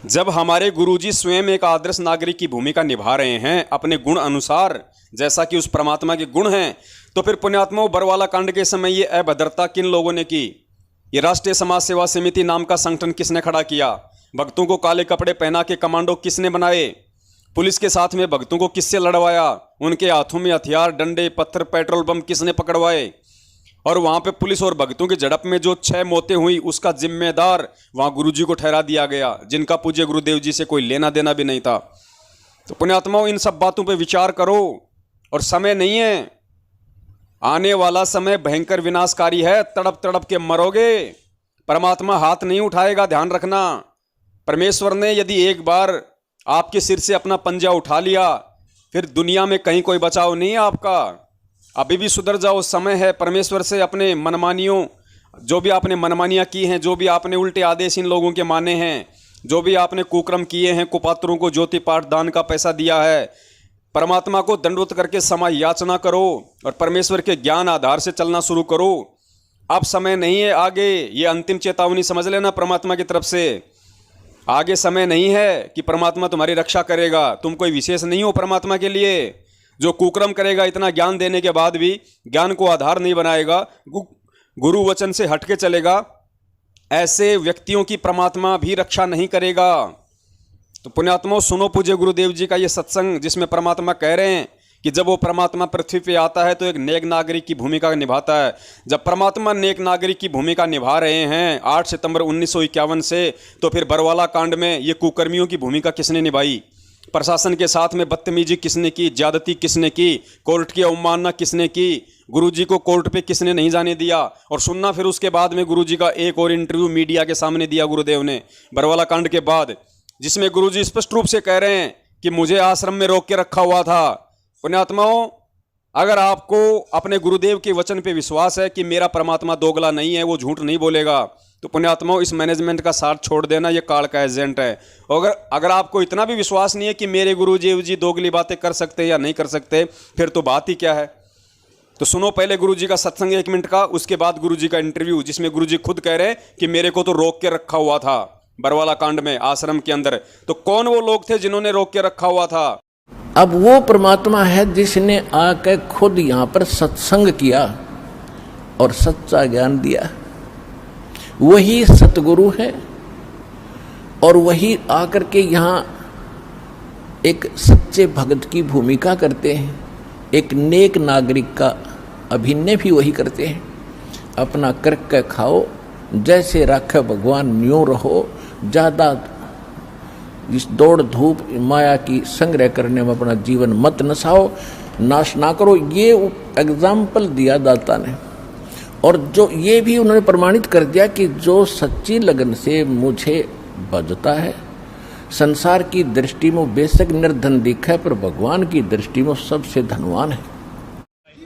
जब हमारे गुरुजी स्वयं एक आदर्श नागरिक की भूमिका निभा रहे हैं अपने गुण अनुसार, जैसा कि उस परमात्मा के गुण हैं, तो फिर पुण्यात्माओं बरवाला कांड के समय ये अभद्रता किन लोगों ने की? ये राष्ट्रीय समाज सेवा समिति नाम का संगठन किसने खड़ा किया? भक्तों को काले कपड़े पहना के कमांडो किसने बनाए? पुलिस के साथ में भक्तों को किससे लड़वाया? उनके हाथों में हथियार, डंडे, पत्थर, पेट्रोल बम किसने पकड़वाए? और वहाँ पे पुलिस और भक्तों की झड़प में जो 6 मौतें हुई उसका जिम्मेदार वहाँ गुरुजी को ठहरा दिया गया, जिनका पूज्य गुरुदेव जी से कोई लेना देना भी नहीं था। तो पुण्यात्माओं इन सब बातों पे विचार करो, और समय नहीं है, आने वाला समय भयंकर विनाशकारी है, तड़प तड़प के मरोगे। परमात्मा हाथ नहीं उठाएगा, ध्यान रखना। परमेश्वर ने यदि एक बार आपके सिर से अपना पंजा उठा लिया फिर दुनिया में कहीं कोई बचाव नहीं है आपका। अभी भी सुधर जाओ, समय है। परमेश्वर से अपने मनमानियों, जो भी आपने मनमानियाँ की हैं, जो भी आपने उल्टे आदेश इन लोगों के माने हैं, जो भी आपने कुक्रम किए हैं, कुपात्रों को ज्योति पाठ दान का पैसा दिया है, परमात्मा को दंडवत करके समय याचना करो और परमेश्वर के ज्ञान आधार से चलना शुरू करो। अब समय नहीं है आगे, ये अंतिम चेतावनी समझ लेना परमात्मा की तरफ से। आगे समय नहीं है कि परमात्मा तुम्हारी रक्षा करेगा, तुम कोई विशेष नहीं हो परमात्मा के लिए। जो कुक्रम करेगा, इतना ज्ञान देने के बाद भी ज्ञान को आधार नहीं बनाएगा, गुरु वचन से हटके चलेगा, ऐसे व्यक्तियों की परमात्मा भी रक्षा नहीं करेगा। तो पुण्यात्माओं सुनो पूज्य गुरुदेव जी का ये सत्संग, जिसमें परमात्मा कह रहे हैं कि जब वो परमात्मा पृथ्वी पे आता है तो एक नेक नागरिक की भूमिका निभाता है। जब परमात्मा नेक नागरिक की भूमिका निभा रहे हैं 8 सितंबर 1951 से, तो फिर बरवाला कांड में ये कुकर्मियों की भूमिका किसने निभाई? प्रशासन के साथ में बदतमीजी किसने की? ज्यादती किसने की? कोर्ट की अवमानना किसने की? गुरुजी को कोर्ट पे किसने नहीं जाने दिया? और सुनना फिर उसके बाद में गुरुजी का एक और इंटरव्यू मीडिया के सामने दिया गुरुदेव ने बरवाला कांड के बाद, जिसमें गुरुजी स्पष्ट रूप से कह रहे हैं कि मुझे आश्रम में रोक के रखा हुआ था। पुण्यात्माओं, अगर आपको अपने गुरुदेव के वचन पे विश्वास है कि मेरा परमात्मा दोगला नहीं है, वो झूठ नहीं बोलेगा, तो पुण्यात्माओं इस मैनेजमेंट का साथ छोड़ देना, ये काल का एजेंट है। और अगर आपको इतना भी विश्वास नहीं है कि मेरे गुरुदेव जी दोगली बातें कर सकते या नहीं कर सकते, फिर तो बात ही क्या है। तो सुनो पहले गुरुजी का सत्संग 1 मिनट का, उसके बाद गुरुजी का इंटरव्यू, जिसमें गुरुजी खुद कह रहे हैं कि मेरे को तो रोक के रखा हुआ था बरवाला कांड में आश्रम के अंदर। तो कौन वो लोग थे जिन्होंने रोक के रखा हुआ था? अब वो परमात्मा है जिसने आकर खुद यहाँ पर सत्संग किया और सच्चा ज्ञान दिया। वही सतगुरु है और वही आकर के यहाँ एक सच्चे भक्त की भूमिका करते हैं, एक नेक नागरिक का अभिनय भी वही करते हैं। अपना करके खाओ, जैसे राखे भगवान न्यों रहो, ज़्यादा इस दौड़ धूप माया की संग्रह करने में अपना जीवन मत नसाओ, नाश ना करो। ये एग्जाम्पल दिया दाता ने, और जो ये भी उन्होंने प्रमाणित कर दिया कि जो सच्ची लगन से मुझे भजता है, संसार की दृष्टि में बेशक निर्धन दिखा है, पर भगवान की दृष्टि में सबसे धनवान है।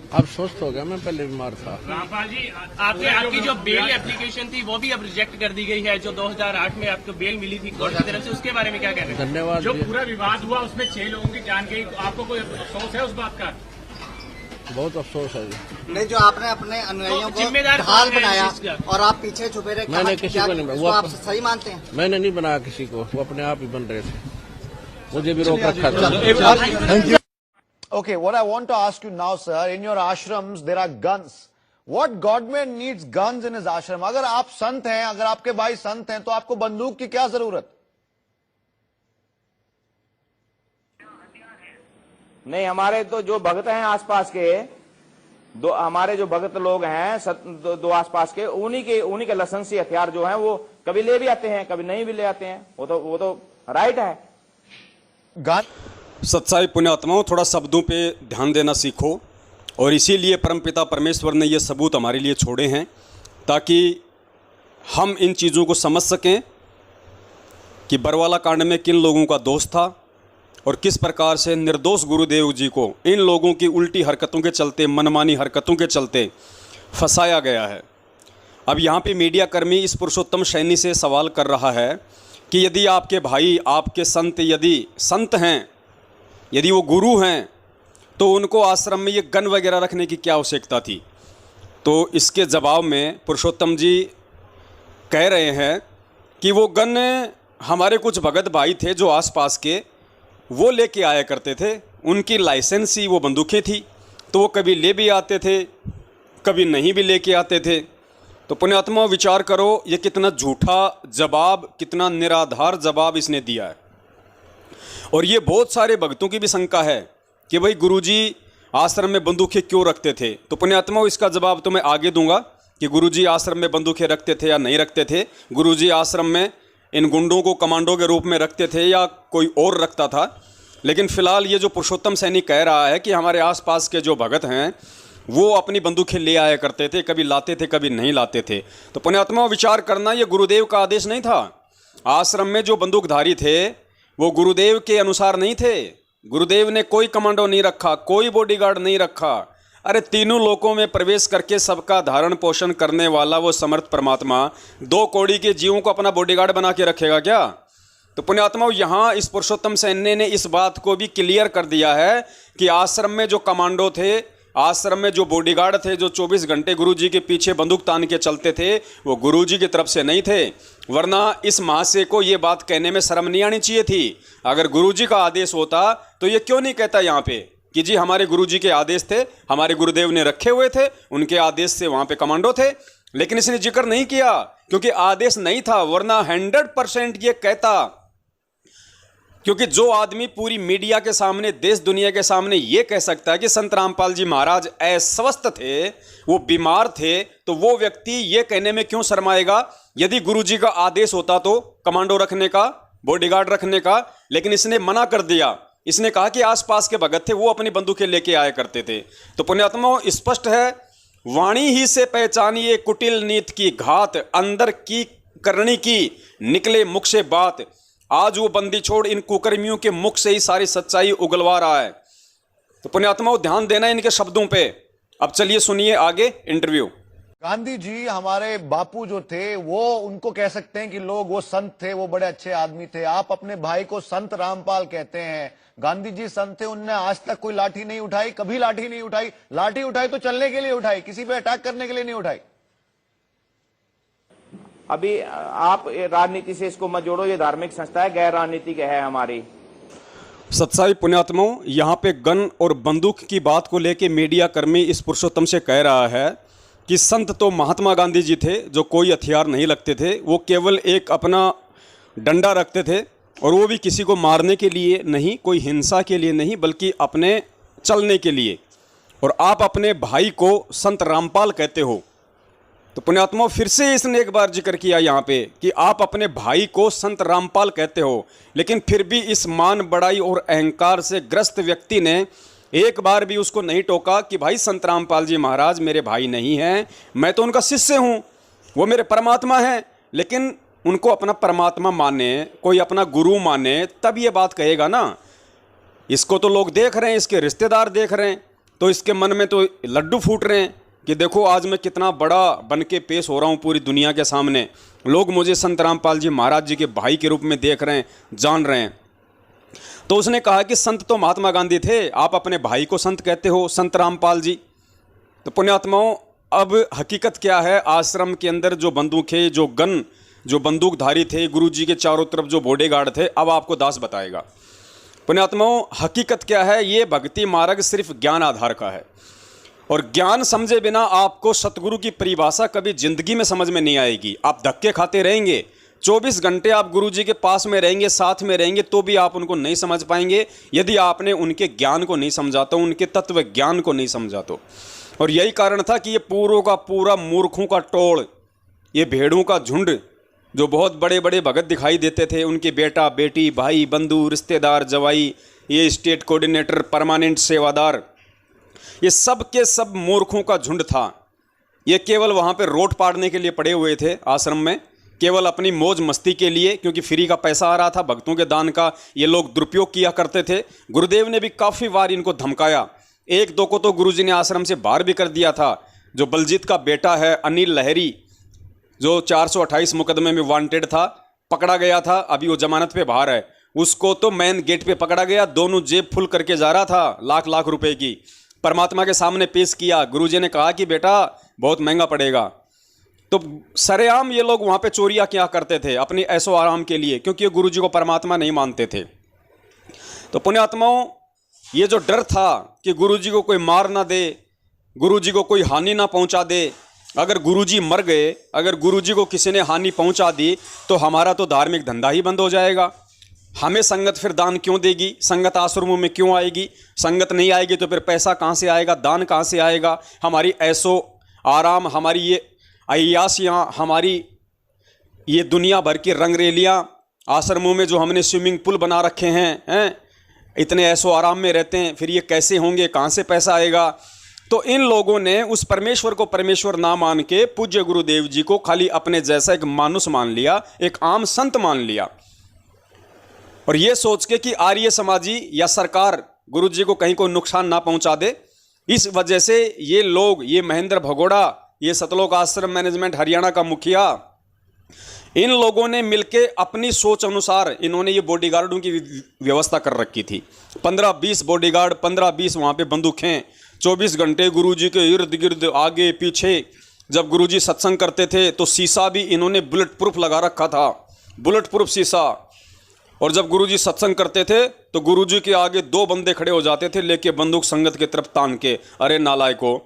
अब स्वस्थ हो गया, मैं पहले बीमार था। रामपाल जी, आपकी जो बेल एप्लीकेशन थी वो भी अब रिजेक्ट कर दी गई है, जो 2008 में आपको बेल मिली थी कोर्ट की तरफ से, उसके बारे में क्या कह रहे हैं? धन्यवाद। जो पूरा विवाद हुआ उसमें 6 लोगों की जान गई, आपको कोई अफसोस है उस बात का? बहुत अफसोस है जी। नहीं, जो आपने अपने अनुयायियों को जिम्मेदार ढाल कौन है बनाया इसका? और आप पीछे छुपे रहे, मैंने किसी को नहीं, वो आप सही मानते हैं? मैंने नहीं बनाया किसी को, वो अपने आप ही बन रहे थे, मुझे भी रोक रखा था। Okay, what I want to ask you now, sir, in your ashrams there are guns. What godman needs guns in his ashram? अगर आप संत हैं, अगर आपके भाई संत हैं, तो आपको बंदूक की क्या जरूरत? नहीं, हमारे तो जो भगत हैं आसपास के, दो हमारे जो भगत लोग हैं दो आसपास के, उन्हीं के लाइसेंसी हथियार जो हैं वो कभी ले भी आते हैं, कभी नहीं भी ले आते हैं। वो तो राइट है। गन सच्चाई पुण्यात्माओं, थोड़ा शब्दों पे ध्यान देना सीखो, और इसीलिए परमपिता परमेश्वर ने ये सबूत हमारे लिए छोड़े हैं ताकि हम इन चीज़ों को समझ सकें कि बरवाला कांड में किन लोगों का दोष था और किस प्रकार से निर्दोष गुरुदेव जी को इन लोगों की उल्टी हरकतों के चलते, मनमानी हरकतों के चलते फंसाया गया है। अब यहाँ पे मीडिया कर्मी इस पुरुषोत्तम सैनी से सवाल कर रहा है कि यदि आपके भाई, आपके संत यदि संत हैं, यदि वो गुरु हैं, तो उनको आश्रम में ये गन वगैरह रखने की क्या आवश्यकता थी। तो इसके जवाब में पुरुषोत्तम जी कह रहे हैं कि वो गन हमारे कुछ भगत भाई थे जो आसपास के, वो लेके आया करते थे, उनकी लाइसेंसी वो बंदूकें थी, तो वो कभी ले भी आते थे, कभी नहीं भी लेके आते थे। तो पुण्यात्मा विचार करो, ये कितना झूठा जवाब, कितना निराधार जवाब इसने दिया है। और ये बहुत सारे भक्तों की भी शंका है कि भाई गुरुजी आश्रम में बंदूकें क्यों रखते थे। तो पुण्यात्मा इसका जवाब तो मैं आगे दूंगा कि गुरुजी आश्रम में बंदूकें रखते थे या नहीं रखते थे। गुरुजी आश्रम में इन गुंडों को कमांडो के रूप में रखते थे या कोई और रखता था। लेकिन फ़िलहाल ये जो पुरुषोत्तम सैनी कह रहा है कि हमारे आसपास के जो भगत हैं वो अपनी बंदूकें ले आया करते थे, कभी लाते थे कभी नहीं लाते थे। तो पुण्यात्मा विचार करना, ये गुरुदेव का आदेश नहीं था। आश्रम में जो बंदूकधारी थे वो गुरुदेव के अनुसार नहीं थे। गुरुदेव ने कोई कमांडो नहीं रखा, कोई बॉडीगार्ड नहीं रखा। अरे तीनों लोकों में प्रवेश करके सबका धारण पोषण करने वाला वो समर्थ परमात्मा 2 कौड़ी के जीवों को अपना बॉडीगार्ड बना के रखेगा क्या? तो पुण्यात्मा यहाँ इस पुरुषोत्तम सैनी ने इस बात को भी क्लियर कर दिया है कि आश्रम में जो कमांडो थे, आश्रम में जो बॉडीगार्ड थे, जो 24 घंटे गुरुजी के पीछे बंदूक तान के चलते थे, वो गुरुजी की तरफ से नहीं थे। वरना इस महाशय को ये बात कहने में शर्म नहीं आनी चाहिए थी। अगर गुरुजी का आदेश होता तो ये क्यों नहीं कहता यहाँ पे कि जी हमारे गुरुजी के आदेश थे, हमारे गुरुदेव ने रखे हुए थे, उनके आदेश से वहाँ पे कमांडो थे। लेकिन इसने जिक्र नहीं किया क्योंकि आदेश नहीं था, वरना 100% ये कहता। क्योंकि जो आदमी पूरी मीडिया के सामने, देश दुनिया के सामने ये कह सकता है कि संत रामपाल जी महाराज अस्वस्थ थे, वो बीमार थे, तो वो व्यक्ति ये कहने में क्यों शर्माएगा यदि गुरुजी का आदेश होता तो कमांडो रखने का, बॉडीगार्ड रखने का। लेकिन इसने मना कर दिया। इसने कहा कि आसपास के भगत थे वो अपनी बंदूकें लेके आया करते थे। तो पुण्यात्मा स्पष्ट है, वाणी ही से पहचानिए कुटिल नीत की घात, अंदर की करनी की निकले मुख से बात। आज वो बंदी छोड़ इन कुकर्मियों के मुख से ही सारी सच्चाई उगलवा रहा है। तो पुण्यात्माओं ध्यान देना इनके शब्दों पे। अब चलिए सुनिए आगे इंटरव्यू। गांधी जी हमारे बापू जो थे वो, उनको कह सकते हैं कि लोग, वो संत थे, वो बड़े अच्छे आदमी थे। आप अपने भाई को संत रामपाल कहते हैं। गांधी जी संत थे, उनने आज तक कोई लाठी नहीं उठाई, कभी लाठी नहीं उठाई। लाठी उठाई तो चलने के लिए उठाई, किसी पे अटैक करने के लिए नहीं उठाई। अभी आप राजनीति से इसको मत जोड़ो, ये धार्मिक संस्था है, गैर राजनीतिक है हमारी। सच्चाई पुण्यात्माओं, यहाँ पे गन और बंदूक की बात को लेके मीडिया कर्मी इस पुरुषोत्तम से कह रहा है कि संत तो महात्मा गांधी जी थे जो कोई हथियार नहीं रखते थे, वो केवल एक अपना डंडा रखते थे, और वो भी किसी को मारने के लिए नहीं, कोई हिंसा के लिए नहीं, बल्कि अपने चलने के लिए। और आप अपने भाई को संत रामपाल कहते हो। तो पुण्यात्मा फिर से इसने एक बार जिक्र किया यहाँ पे कि आप अपने भाई को संत रामपाल कहते हो, लेकिन फिर भी इस मान बड़ाई और अहंकार से ग्रस्त व्यक्ति ने एक बार भी उसको नहीं टोका कि भाई संत रामपाल जी महाराज मेरे भाई नहीं हैं, मैं तो उनका शिष्य हूँ, वो मेरे परमात्मा हैं। लेकिन उनको अपना परमात्मा माने, कोई अपना गुरु माने, तब ये बात कहेगा ना। इसको तो लोग देख रहे हैं, इसके रिश्तेदार देख रहे हैं, तो इसके मन में तो लड्डू फूट रहे हैं कि देखो आज मैं कितना बड़ा बन के पेश हो रहा हूँ पूरी दुनिया के सामने। लोग मुझे संत रामपाल जी महाराज जी के भाई के रूप में देख रहे हैं, जान रहे हैं। तो उसने कहा कि संत तो महात्मा गांधी थे, आप अपने भाई को संत कहते हो, संत रामपाल जी। तो पुण्यात्माओं, अब हकीकत क्या है, आश्रम के अंदर जो बंदूकें, जो गन, जो बंदूकधारी थे, गुरुजी के चारों तरफ जो बॉडीगार्ड थे, अब आपको दास बताएगा। पुण्यात्माओं, हकीकत क्या है, ये भक्ति मार्ग सिर्फ ज्ञान आधार का है, और ज्ञान समझे बिना आपको सतगुरु की परिभाषा कभी जिंदगी में समझ में नहीं आएगी। आप धक्के खाते रहेंगे, 24 घंटे आप गुरुजी के पास में रहेंगे, साथ में रहेंगे, तो भी आप उनको नहीं समझ पाएंगे यदि आपने उनके ज्ञान को नहीं समझा तो, उनके तत्व ज्ञान को नहीं समझा तो। और यही कारण था कि ये पूरों का पूरा मूर्खों का टोल, ये भेड़ों का झुंड, जो बहुत बड़े बड़े भगत दिखाई देते थे, उनके बेटा बेटी, भाई बंधु, रिश्तेदार, जवाई, ये स्टेट कोऑर्डिनेटर, परमानेंट सेवादार, ये सब के सब मूर्खों का झुंड था। ये केवल वहाँ पे रोट पाड़ने के लिए पड़े हुए थे आश्रम में, केवल अपनी मौज मस्ती के लिए, क्योंकि फ्री का पैसा आ रहा था, भक्तों के दान का ये लोग दुरुपयोग किया करते थे। गुरुदेव ने भी काफ़ी बार इनको धमकाया, एक दो को तो गुरुजी ने आश्रम से बाहर भी कर दिया था। जो बलजीत का बेटा है अनिल लहरी, जो 428 मुकदमे में वांटेड था, पकड़ा गया था, अभी वो जमानत पे बाहर है, उसको तो मेन गेट पे पकड़ा गया, दोनों जेब फुल करके जा रहा था, लाख लाख रुपए की, परमात्मा के सामने पेश किया। गुरुजी ने कहा कि बेटा बहुत महंगा पड़ेगा। तो सरेआम ये लोग वहाँ पे चोरियाँ क्या करते थे अपनी ऐसो आराम के लिए, क्योंकि ये गुरुजी को परमात्मा नहीं मानते थे। तो पुण्यात्माओं, ये जो डर था कि गुरुजी को कोई मार ना दे, गुरुजी को कोई हानि ना पहुँचा दे, अगर गुरुजी मर गए, अगर गुरुजी को किसी ने हानि पहुंचा दी तो हमारा तो धार्मिक धंधा ही बंद हो जाएगा। हमें संगत फिर दान क्यों देगी, संगत आश्रमों में क्यों आएगी, संगत नहीं आएगी तो फिर पैसा कहाँ से आएगा, दान कहाँ से आएगा, हमारी ऐसो आराम, हमारी ये अय्यासियाँ, हमारी ये दुनिया भर की रंगरेलियाँ, आश्रमों में जो हमने स्विमिंग पूल बना रखे हैं, इतने ऐसो आराम में रहते हैं, फिर ये कैसे होंगे, कहाँ से पैसा आएगा। तो इन लोगों ने उस परमेश्वर को परमेश्वर ना मान के पूज्य गुरुदेव जी को खाली अपने जैसा एक मानुष मान लिया, एक आम संत मान लिया, और ये सोच के कि आर्य समाजी या सरकार गुरु जी को कहीं कोई नुकसान ना पहुंचा दे। इस वजह से ये लोग, ये महेंद्र भगोड़ा, ये सतलोक आश्रम मैनेजमेंट हरियाणा का मुखिया, इन लोगों ने मिलके अपनी सोच अनुसार इन्होंने ये बॉडीगार्डों की व्यवस्था कर रखी थी। 15-20 बॉडीगार्ड, 15-20 वहाँ पे बंदूकें, 24 घंटे गुरुजी के इर्द गिर्द, आगे पीछे। जब गुरुजी सत्संग करते थे तो शीशा भी इन्होंने बुलेट प्रूफ लगा रखा था, बुलेट प्रूफ शीशा। और जब गुरुजी सत्संग करते थे तो गुरुजी के आगे 2 बंदे खड़े हो जाते थे लेके बंदूक संगत की तरफ तान के। अरे नालायको,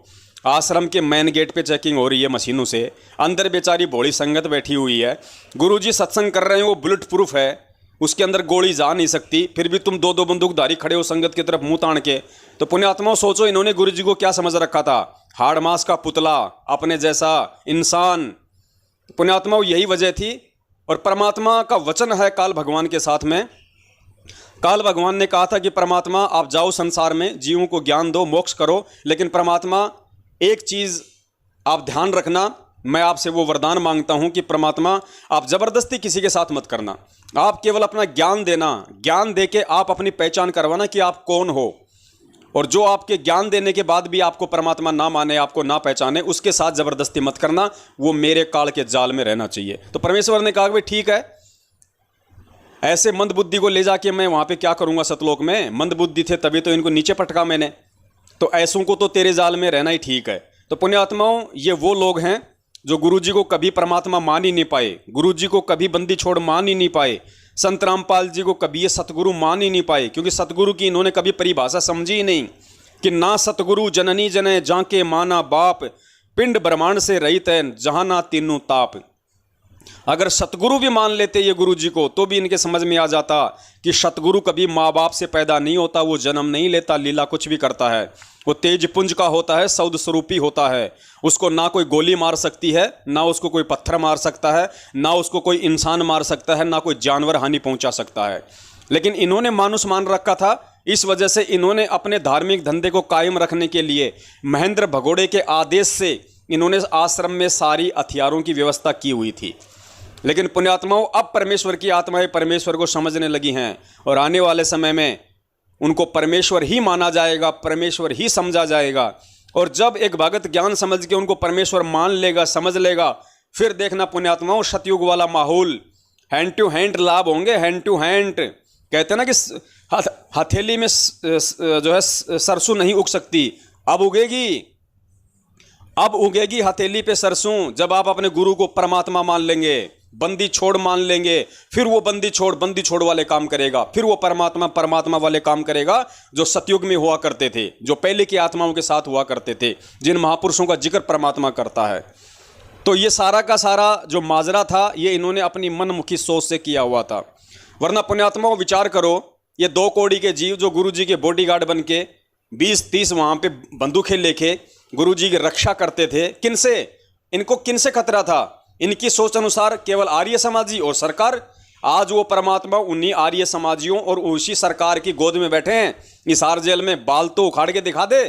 आश्रम के मेन गेट पे चेकिंग हो रही है मशीनों से, अंदर बेचारी भोली संगत बैठी हुई है, गुरुजी सत्संग कर रहे हैं, वो बुलेट प्रूफ है, उसके अंदर गोली जा नहीं सकती, फिर भी तुम 2-2 बंदूकधारी खड़े हो संगत की तरफ मुंह तान के। तो पुण्यात्माओं, सोचो इन्होंने गुरुजी को क्या समझ रखा था, हाड़ मास का पुतला, अपने जैसा इंसान। पुण्यात्माओं, यही वजह थी। और परमात्मा का वचन है काल भगवान के साथ में, काल भगवान ने कहा था कि परमात्मा आप जाओ संसार में, जीवों को ज्ञान दो, मोक्ष करो, लेकिन परमात्मा एक चीज़ आप ध्यान रखना, मैं आपसे वो वरदान मांगता हूं कि परमात्मा आप ज़बरदस्ती किसी के साथ मत करना, आप केवल अपना ज्ञान देना, ज्ञान देके आप अपनी पहचान करवाना कि आप कौन हो। और जो आपके ज्ञान देने के बाद भी आपको परमात्मा ना माने, आपको ना पहचाने, उसके साथ ज़बरदस्ती मत करना, वो मेरे काल के जाल में रहना चाहिए। तो परमेश्वर ने कहा कि भाई ठीक है, ऐसे मंद बुद्धि को ले जाके मैं वहाँ पे क्या करूँगा सतलोक में, मंद बुद्धि थे तभी तो इनको नीचे पटका मैंने, तो ऐसों को तो तेरे जाल में रहना ही ठीक है। तो पुण्यात्माओं, ये वो लोग हैं जो गुरुजी को कभी परमात्मा मान ही नहीं पाए, गुरुजी को कभी बंदी छोड़ मान ही नहीं पाए, संत रामपाल जी को कभी ये सतगुरु मान ही नहीं पाए, क्योंकि सतगुरु की इन्होंने कभी परिभाषा समझी ही नहीं कि ना सतगुरु जननी जने जाके माना बाप, पिंड ब्रह्मांड से रहित है जहाँ ना तीनों ताप। अगर सतगुरु भी मान लेते ये गुरु जी को तो भी इनके समझ में आ जाता कि सतगुरु कभी माँ बाप से पैदा नहीं होता, वो जन्म नहीं लेता, लीला कुछ भी करता है, वो तेज पुंज का होता है, सौद स्वरूपी होता है, उसको ना कोई गोली मार सकती है, ना उसको कोई पत्थर मार सकता है, ना उसको कोई इंसान मार सकता है, ना कोई जानवर हानि पहुंचा सकता है। लेकिन इन्होंने मानुष मान रखा था, इस वजह से इन्होंने अपने धार्मिक धंधे को कायम रखने के लिए महेंद्र भगोड़े के आदेश से इन्होंने आश्रम में सारी हथियारों की व्यवस्था की हुई थी। लेकिन पुण्यात्माओं, अब परमेश्वर की आत्माएं परमेश्वर को समझने लगी हैं और आने वाले समय में उनको परमेश्वर ही माना जाएगा, परमेश्वर ही समझा जाएगा। और जब एक भगत ज्ञान समझ के उनको परमेश्वर मान लेगा, समझ लेगा, फिर देखना पुण्यात्माओं, सतयुग वाला माहौल, हैंड टू हैंड लाभ होंगे, हैंड टू हैंड। कहते हैं ना कि हथेली में जो है सरसों नहीं उग सकती, अब उगेगी। अब उगेगी हथेली पे सरसों जब आप अपने गुरु को परमात्मा मान लेंगे, बंदी छोड़ मान लेंगे। फिर वो बंदी छोड़ वाले काम करेगा, फिर वो परमात्मा वाले काम करेगा जो सतयुग में हुआ करते थे, जो पहले की आत्माओं के साथ हुआ करते थे, जिन महापुरुषों का जिक्र परमात्मा करता है। तो ये सारा का सारा जो माजरा था ये इन्होंने अपनी मनमुखी सोच से किया हुआ था। वरना पुण्यात्माओं विचार करो, ये 2 कौड़ी के जीव जो गुरु जी के बॉडीगार्ड बन के 20-30 वहाँ पे बंदूकें लेके गुरु जी की रक्षा करते थे, किनसे? इनको किनसे खतरा था? इनकी सोच अनुसार केवल आर्य समाजी और सरकार। आज वो परमात्मा उन्हीं आर्य समाजियों और उसी सरकार की गोद में बैठे हैं। हिसार जेल में बाल तो उखाड़ के दिखा दे।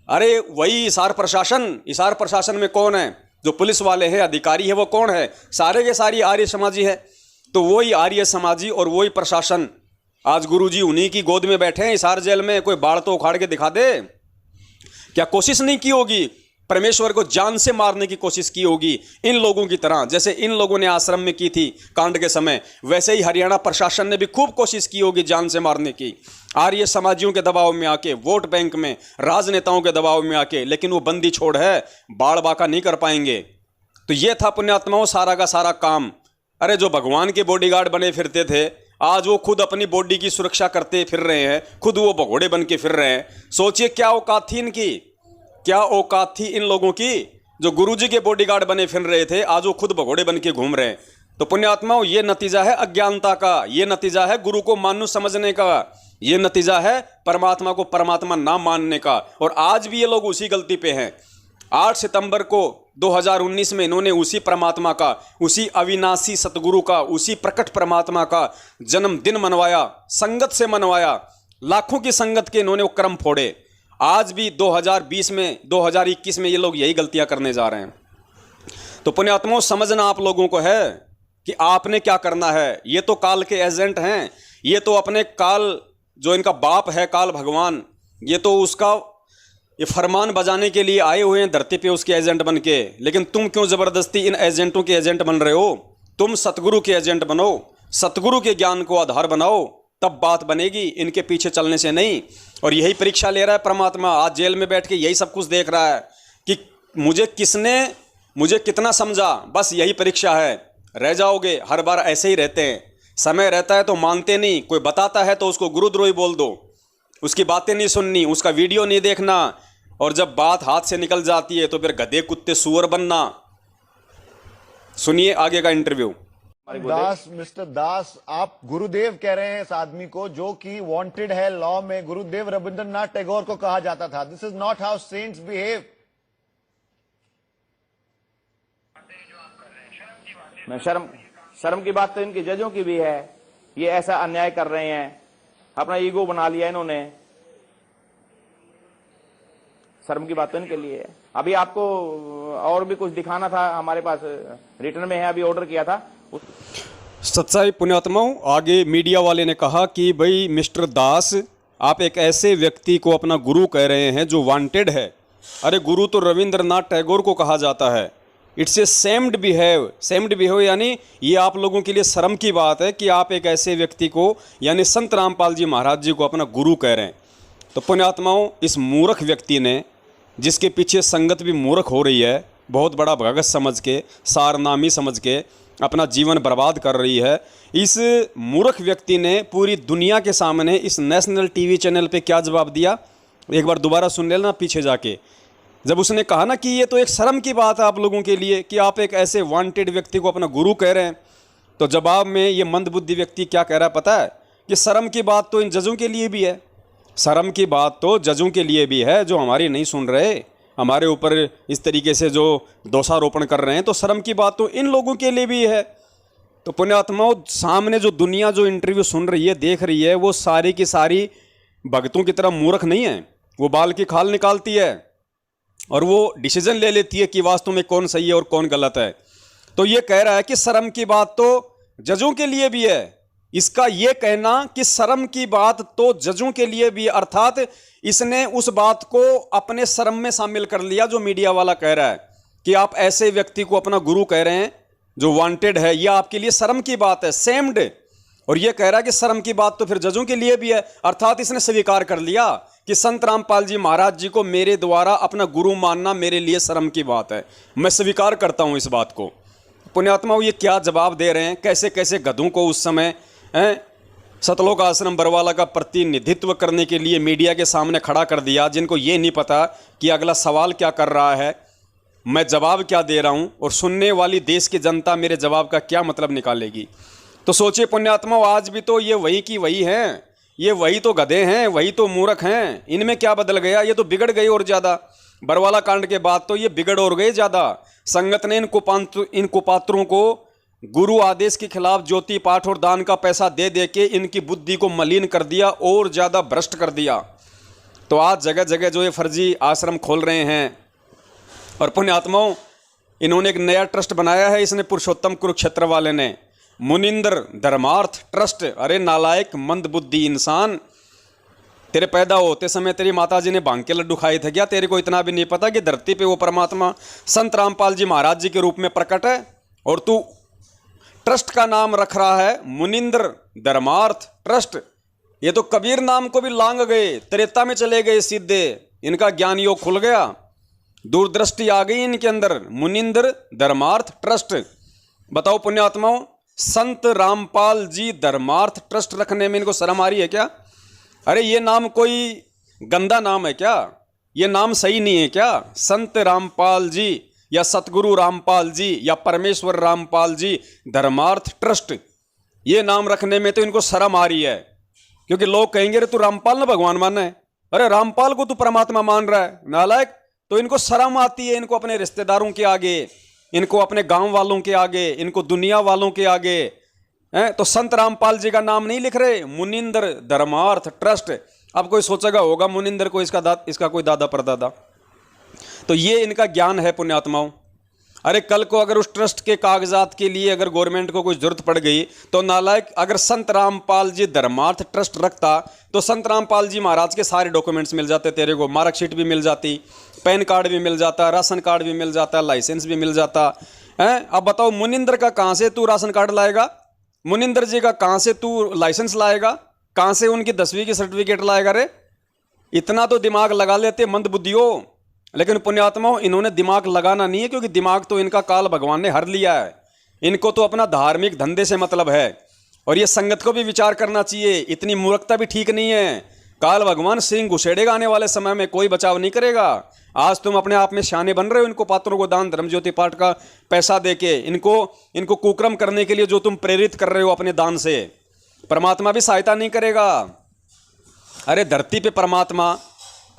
अरे वही हिसार प्रशासन में कौन है? जो पुलिस वाले हैं, अधिकारी है, वो कौन है? सारे के सारी आर्य समाजी है। तो वही आर्य समाजी और वही प्रशासन आज गुरुजी उन्हीं की गोद में बैठे हैं हिसार जेल में। कोई बाढ़ तो उखाड़ के दिखा दे। क्या कोशिश नहीं की होगी? परमेश्वर को जान से मारने की कोशिश की होगी इन लोगों की तरह, जैसे इन लोगों ने आश्रम में की थी कांड के समय, वैसे ही हरियाणा प्रशासन ने भी खूब कोशिश की होगी जान से मारने की, आर्य समाजियों के दबाव में आके, वोट बैंक में, राजनेताओं के दबाव में आके। लेकिन वो बंदी छोड़ है, बाढ़ बाका नहीं कर पाएंगे। तो ये था पुण्यात्माओं सारा का सारा काम। अरे जो भगवान के बॉडीगार्ड बने फिरते थे, आज वो खुद अपनी बॉडी की सुरक्षा करते फिर रहे हैं, खुद वो भगोड़े बन के फिर रहे हैं। सोचिए क्या औकात थी इनकी, क्या औकात थी इन लोगों की जो गुरुजी के बॉडीगार्ड बने फिर रहे थे, आज वो खुद भगोड़े बन के घूम रहे हैं। तो पुण्यात्माओं ये नतीजा है अज्ञानता का, ये नतीजा है गुरु को मानुष समझने का, ये नतीजा है परमात्मा को परमात्मा ना मानने का। और आज भी ये लोग उसी गलती पे हैं। 8 सितंबर को 2019 में इन्होंने उसी परमात्मा का, उसी अविनाशी सतगुरु का, उसी प्रकट परमात्मा का जन्मदिन मनवाया, संगत से मनवाया, लाखों की संगत के इन्होंने वो क्रम फोड़े। आज भी 2020 में 2021 में ये लोग यही गलतियां करने जा रहे हैं। तो पुण्यात्माओं समझना आप लोगों को है कि आपने क्या करना है। ये तो काल के एजेंट हैं, ये तो अपने काल, जो इनका बाप है काल भगवान, ये तो उसका ये फरमान बजाने के लिए आए हुए हैं धरती पे उसके एजेंट बन के। लेकिन तुम क्यों ज़बरदस्ती इन एजेंटों के एजेंट बन रहे हो? तुम सतगुरु के एजेंट बनो, सतगुरु के ज्ञान को आधार बनाओ, तब बात बनेगी, इनके पीछे चलने से नहीं। और यही परीक्षा ले रहा है परमात्मा, आज जेल में बैठ के यही सब कुछ देख रहा है कि मुझे कितना समझा, बस यही परीक्षा है। रह जाओगे, हर बार ऐसे ही रहते हैं। समय रहता है तो मानते नहीं, कोई बताता है तो उसको गुरुद्रोही बोल दो, उसकी बातें नहीं सुननी, उसका वीडियो नहीं देखना, और जब बात हाथ से निकल जाती है तो फिर गधे कुत्ते सुअर बनना। सुनिए आगे का इंटरव्यू। मिस्टर दास, आप गुरुदेव कह रहे हैं इस आदमी को जो कि वांटेड है लॉ में। गुरुदेव रविंद्रनाथ टैगोर को कहा जाता था, this is not how saints behave. मैं शर्म की बात तो इनकी जजों की भी है। ये ऐसा अन्याय कर रहे हैं, अपना ईगो बना लिया इन्होंने। शर्म की बात तो इनके लिए है। अभी आपको और भी कुछ दिखाना था, हमारे पास रिटर्न में है, अभी ऑर्डर किया था। सच्चाई पुण्यात्माओं, आगे मीडिया वाले ने कहा कि भाई मिस्टर दास, आप एक ऐसे व्यक्ति को अपना गुरु कह रहे हैं जो वांटेड है। अरे गुरु तो रविंद्रनाथ टैगोर को कहा जाता है। इट्स ए सेम्ड बिहेव यानी ये आप लोगों के लिए शर्म की बात है कि आप एक ऐसे व्यक्ति को यानी संत रामपाल जी महाराज जी को अपना गुरु कह रहे हैं। तो पुण्यात्माओं, इस मूर्ख व्यक्ति ने, जिसके पीछे संगत भी मूर्ख हो रही है, बहुत बड़ा भगत समझ के, सारनामी समझ के अपना जीवन बर्बाद कर रही है, इस मूर्ख व्यक्ति ने पूरी दुनिया के सामने इस नेशनल टीवी चैनल पे क्या जवाब दिया, एक बार दोबारा सुन लेना पीछे जाके। जब उसने कहा ना कि ये तो एक शर्म की बात है आप लोगों के लिए कि आप एक ऐसे वांटेड व्यक्ति को अपना गुरु कह रहे हैं, तो जवाब में ये मंदबुद्धि व्यक्ति क्या कह रहा है पता है? कि शर्म की बात तो इन जजों के लिए भी है, शर्म की बात तो जजों के लिए भी है जो हमारी नहीं सुन रहे, हमारे ऊपर इस तरीके से जो दोषारोपण कर रहे हैं, तो शर्म की बात तो इन लोगों के लिए भी है। तो पुण्यात्माओं, सामने जो दुनिया जो इंटरव्यू सुन रही है, देख रही है, वो सारी की सारी भक्तों की तरह मूर्ख नहीं है। वो बाल की खाल निकालती है और वो डिसीजन ले लेती है कि वास्तव में कौन सही है और कौन गलत है। तो ये कह रहा है कि शर्म की बात तो जजों के लिए भी है। इसका ये कहना कि शर्म की बात तो जजों के लिए भी, अर्थात इसने उस बात को अपने शर्म में शामिल कर लिया जो मीडिया वाला कह रहा है कि आप ऐसे व्यक्ति को अपना गुरु कह रहे हैं जो वांटेड है, यह आपके लिए शर्म की बात है, सेम्ड। और ये कह रहा है कि शर्म की बात तो फिर जजों के लिए भी है। अर्थात इसने स्वीकार कर लिया कि संत रामपाल जी महाराज जी को मेरे द्वारा अपना गुरु मानना मेरे लिए शर्म की बात है, मैं स्वीकार करता हूं इस बात को। पुण्यात्माओं, ये क्या जवाब दे रहे हैं, कैसे कैसे गधों को उस समय सतलोक आश्रम बरवाला का प्रतिनिधित्व करने के लिए मीडिया के सामने खड़ा कर दिया, जिनको ये नहीं पता कि अगला सवाल क्या कर रहा है, मैं जवाब क्या दे रहा हूँ, और सुनने वाली देश की जनता मेरे जवाब का क्या मतलब निकालेगी। तो सोचिए पुण्यात्माओं, आज भी तो ये वही की वही हैं, ये वही तो गधे हैं, वही तो मूर्ख हैं, इनमें क्या बदल गया, ये तो बिगड़ गई और ज़्यादा। बरवाला कांड के बाद तो ये बिगड़ और गए ज़्यादा। संगत ने इन कुपात्रों को गुरु आदेश के खिलाफ ज्योति पाठ और दान का पैसा दे दे के इनकी बुद्धि को मलिन कर दिया और ज़्यादा भ्रष्ट कर दिया। तो आज जगह जगह जो ये फर्जी आश्रम खोल रहे हैं, और पुण्यात्माओं इन्होंने एक नया ट्रस्ट बनाया है, इसने पुरुषोत्तम कुरुक्षेत्र वाले ने, मुनिंद्र धर्मार्थ ट्रस्ट। अरे नालायक मंदबुद्धि इंसान, तेरे पैदा होते समय तेरी माताजी ने भांग के लड्डू खाए थे क्या? तेरे को इतना भी नहीं पता कि धरती पे वो परमात्मा संत रामपाल जी महाराज जी के रूप में प्रकट है, और तू ट्रस्ट का नाम रख रहा है मुनिंद्र धर्मार्थ ट्रस्ट। ये तो कबीर नाम को भी लांग गए, त्रेता में चले गए सीधे, इनका ज्ञान योग खुल गया, दूरदृष्टि आ गई इनके अंदर। मुनिंद्र धर्मार्थ ट्रस्ट। बताओ पुण्यात्माओं, संत रामपाल जी धर्मार्थ ट्रस्ट रखने में इनको शर्म आ रही है क्या? अरे ये नाम कोई गंदा नाम है क्या? ये नाम सही नहीं है क्या? संत रामपाल जी या सतगुरु रामपाल जी या परमेश्वर रामपाल जी धर्मार्थ ट्रस्ट, ये नाम रखने में तो इनको शर्म आ रही है, क्योंकि लोग कहेंगे अरे तू रामपाल ना भगवान मानना है, अरे रामपाल को तू परमात्मा मान रहा है, नालायक। तो इनको शर्म आती है, इनको अपने रिश्तेदारों के आगे, इनको अपने गांव वालों के आगे, इनको दुनिया वालों के आगे हैं, तो संत रामपाल जी का नाम नहीं लिख रहे, मुनिंद्र धर्मार्थ ट्रस्ट। अब कोई सोचेगा होगा मुनिंद्र को इसका कोई दादा परदादा, तो ये इनका ज्ञान है पुण्यात्माओं। अरे कल को अगर उस ट्रस्ट के कागजात के लिए अगर गवर्नमेंट को कुछ जरूरत पड़ गई तो नालायक, अगर संत रामपाल जी धर्मार्थ ट्रस्ट रखता तो संत रामपाल जी महाराज के सारे डॉक्यूमेंट्स मिल जाते, तेरे को मार्कशीट भी मिल जाती, पैन कार्ड भी मिल जाता, राशन कार्ड भी मिल जाता, लाइसेंस भी मिल जाता है। अब बताओ मुनिंद्र का कहाँ से तू राशन कार्ड लाएगा, मुनिंद्र जी का कहाँ से तू लाइसेंस लाएगा, कहाँ से उनकी 10वीं की सर्टिफिकेट लाएगा? रे इतना तो दिमाग लगा लेते मंद बुद्धियों। लेकिन पुण्यात्माओं इन्होंने दिमाग लगाना नहीं है, क्योंकि दिमाग तो इनका काल भगवान ने हर लिया है, इनको तो अपना धार्मिक धंधे से मतलब है। और ये संगत को भी विचार करना चाहिए, इतनी मूर्खता भी ठीक नहीं है। काल भगवान सिंह घुसेड़ेगा आने वाले समय में, कोई बचाव नहीं करेगा। आज तुम अपने आप में शाने बन रहे हो, इनको पात्रों को दान धर्म ज्योति पाठ का पैसा देके, इनको कुक्रम करने के लिए जो तुम प्रेरित कर रहे हो अपने दान से, परमात्मा भी सहायता नहीं करेगा। अरे धरती पे परमात्मा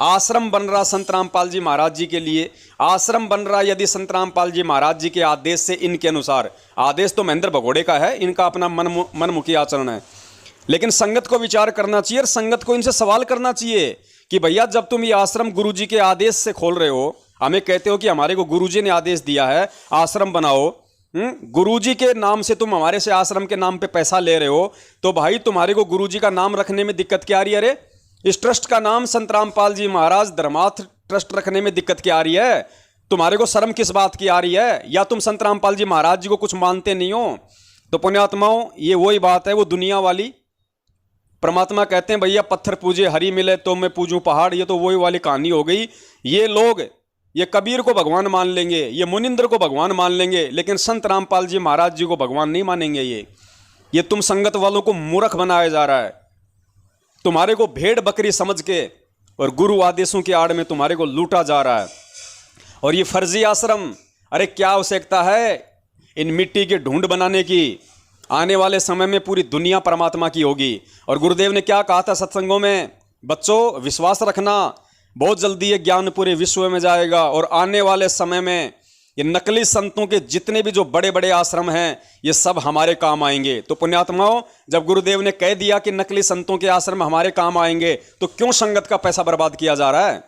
आश्रम बन रहा संत रामपाल जी महाराज जी के लिए, आश्रम बन रहा यदि संत रामपाल जी महाराज जी के आदेश से, इनके अनुसार। आदेश तो महेंद्र भगोड़े का है, इनका अपना मनमुखी आचरण है, लेकिन संगत को विचार करना चाहिए और संगत को इनसे सवाल करना चाहिए कि भैया जब तुम ये आश्रम गुरुजी के आदेश से खोल रहे हो, हमें कहते हो कि हमारे को गुरुजी ने आदेश दिया है आश्रम बनाओ, गुरुजी के नाम से तुम हमारे से आश्रम के नाम पे पैसा ले रहे हो, तो भाई तुम्हारे को गुरुजी का नाम रखने में दिक्कत क्या आ रही है? अरे इस ट्रस्ट का नाम संत रामपाल जी महाराज धर्मार्थ ट्रस्ट रखने में दिक्कत क्या आ रही है? तुम्हारे को शर्म किस बात की आ रही है? या तुम संत रामपाल जी महाराज जी को कुछ मानते नहीं हो? तो पुण्यात्माओं ये वही बात है, वो दुनिया वाली। परमात्मा कहते हैं भैया पत्थर पूजे हरी मिले तो मैं पूजूं पहाड़, ये तो वही वाली कहानी हो गई। ये लोग ये कबीर को भगवान मान लेंगे, ये मुनिंद्र को भगवान मान लेंगे, लेकिन संत रामपाल जी महाराज जी को भगवान नहीं मानेंगे। ये तुम संगत वालों को मूर्ख बनाया जा रहा है, तुम्हारे को भेड़ बकरी समझ के और गुरु आदेशों की आड़ में तुम्हारे को लूटा जा रहा है। और ये फर्जी आश्रम, अरे क्या आवश्यकता है इन मिट्टी के ढूंढ बनाने की? आने वाले समय में पूरी दुनिया परमात्मा की होगी। और गुरुदेव ने क्या कहा था सत्संगों में? बच्चों विश्वास रखना, बहुत जल्दी ये ज्ञान पूरे विश्व में जाएगा। और आने वाले समय में ये नकली संतों के जितने भी जो बड़े बड़े आश्रम हैं, ये सब हमारे काम आएंगे। तो पुण्यात्माओं जब गुरुदेव ने कह दिया कि नकली संतों के आश्रम हमारे काम आएंगे, तो क्यों संगत का पैसा बर्बाद किया जा रहा है?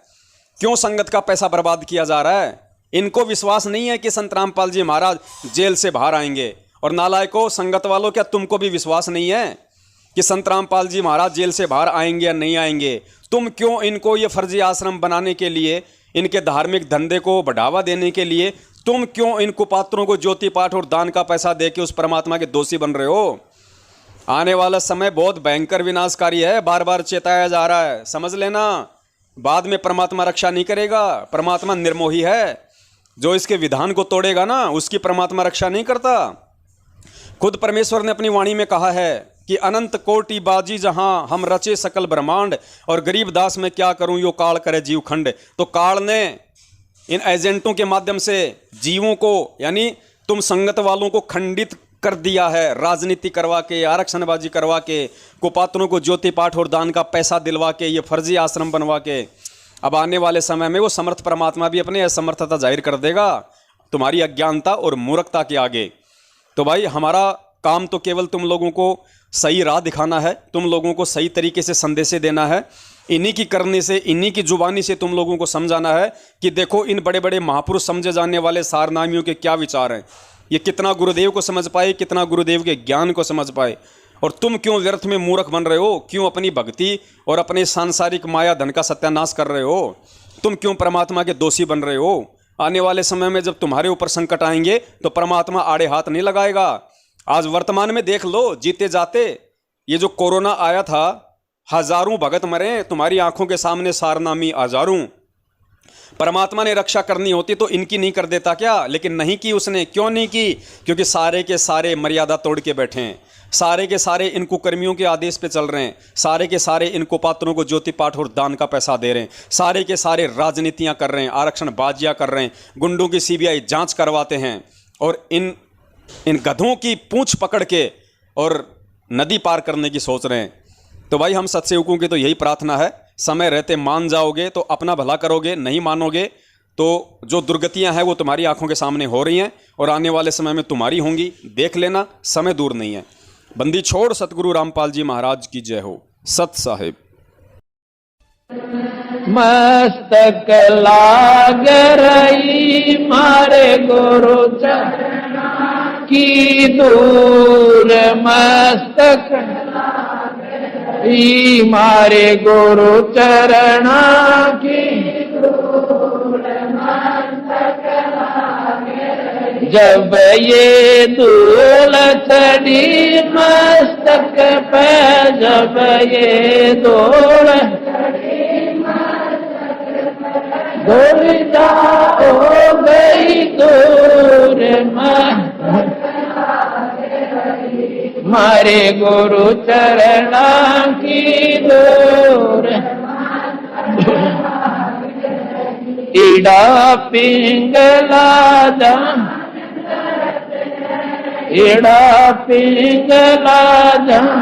क्यों संगत का पैसा बर्बाद किया जा रहा है? इनको विश्वास नहीं है कि संत रामपाल जी महाराज जेल से बाहर आएंगे। और नालायकों, संगत वालों, क्या तुमको भी विश्वास नहीं है कि संत रामपाल जी महाराज जेल से बाहर आएंगे या नहीं आएंगे? तुम क्यों इनको ये फर्जी आश्रम बनाने के लिए, इनके धार्मिक धंधे को बढ़ावा देने के लिए, तुम क्यों इन कुपात्रों को ज्योति पाठ और दान का पैसा दे के उस परमात्मा के दोषी बन रहे हो? आने वाला समय बहुत भयंकर विनाशकारी है, बार बार चेताया जा रहा है, समझ लेना। बाद में परमात्मा रक्षा नहीं करेगा। परमात्मा निर्मोही है, जो इसके विधान को तोड़ेगा ना उसकी परमात्मा रक्षा नहीं करता। खुद परमेश्वर ने अपनी वाणी में कहा है कि अनंत कोटि बाजी जहां हम रचे सकल ब्रह्मांड, और गरीब दास मैं क्या करूं यो काल करे जीव खंड। तो काल ने इन एजेंटों के माध्यम से जीवों को, यानी तुम संगत वालों को खंडित कर दिया है, राजनीति करवा के, आरक्षणबाजी करवा के, कुपात्रों को ज्योति पाठ और दान का पैसा दिलवा के, ये फर्जी आश्रम बनवा के। अब आने वाले समय में वो समर्थ परमात्मा भी अपनी असमर्थता जाहिर कर देगा तुम्हारी अज्ञानता और मूर्खता के आगे। तो भाई हमारा काम तो केवल तुम लोगों को सही राह दिखाना है, तुम लोगों को सही तरीके से संदेशे देना है, इन्हीं की करने से, इन्हीं की जुबानी से तुम लोगों को समझाना है कि देखो इन बड़े बड़े महापुरुष समझे जाने वाले सारनामियों के क्या विचार हैं, ये कितना गुरुदेव को समझ पाए, कितना गुरुदेव के ज्ञान को समझ पाए। और तुम क्यों व्यर्थ में मूर्ख बन रहे हो, क्यों अपनी भक्ति और अपने सांसारिक माया धन का सत्यानाश कर रहे हो, तुम क्यों परमात्मा के दोषी बन रहे हो। आने वाले समय में जब तुम्हारे ऊपर संकट आएंगे तो परमात्मा आड़े हाथ नहीं लगाएगा। आज वर्तमान में देख लो, जीते जाते ये जो कोरोना आया था, हजारों भगत मरे तुम्हारी आंखों के सामने, सारनामी हजारों। परमात्मा ने रक्षा करनी होती तो इनकी नहीं कर देता क्या? लेकिन नहीं की उसने। क्यों नहीं की? क्योंकि सारे के सारे मर्यादा तोड़ के बैठे हैं, सारे के सारे इन कुकर्मियों के आदेश पे चल रहे हैं, सारे के सारे इन कुपात्रों को ज्योति पाठ और दान का पैसा दे रहे हैं, सारे के सारे राजनीतियां कर रहे हैं, आरक्षण बाजियां कर रहे हैं, गुंडों की सीबीआई जांच करवाते हैं, और इन गधों की पूंछ पकड़ के और नदी पार करने की सोच रहे हैं। तो भाई हम सत्सेवकों की तो यही प्रार्थना है, समय रहते मान जाओगे तो अपना भला करोगे, नहीं मानोगे तो जो दुर्गतियां हैं वो तुम्हारी आंखों के सामने हो रही हैं और आने वाले समय में तुम्हारी होंगी। देख लेना, समय दूर नहीं है। बंदी छोड़ सतगुरु रामपाल जी महाराज की जय हो। सत साहिब। मस्तक लाग रही मारे गुरु चरण की दूर, मस्तक मारे गुरु चरण की दूर, मस्तक जब ये धूल चढ़ी मस्तक पे, जब ये धूल धूल हो गई दूर, मारे गुरु चरण की दूर। इड़ा पिंगला जा, इड़ा पिंगला जा।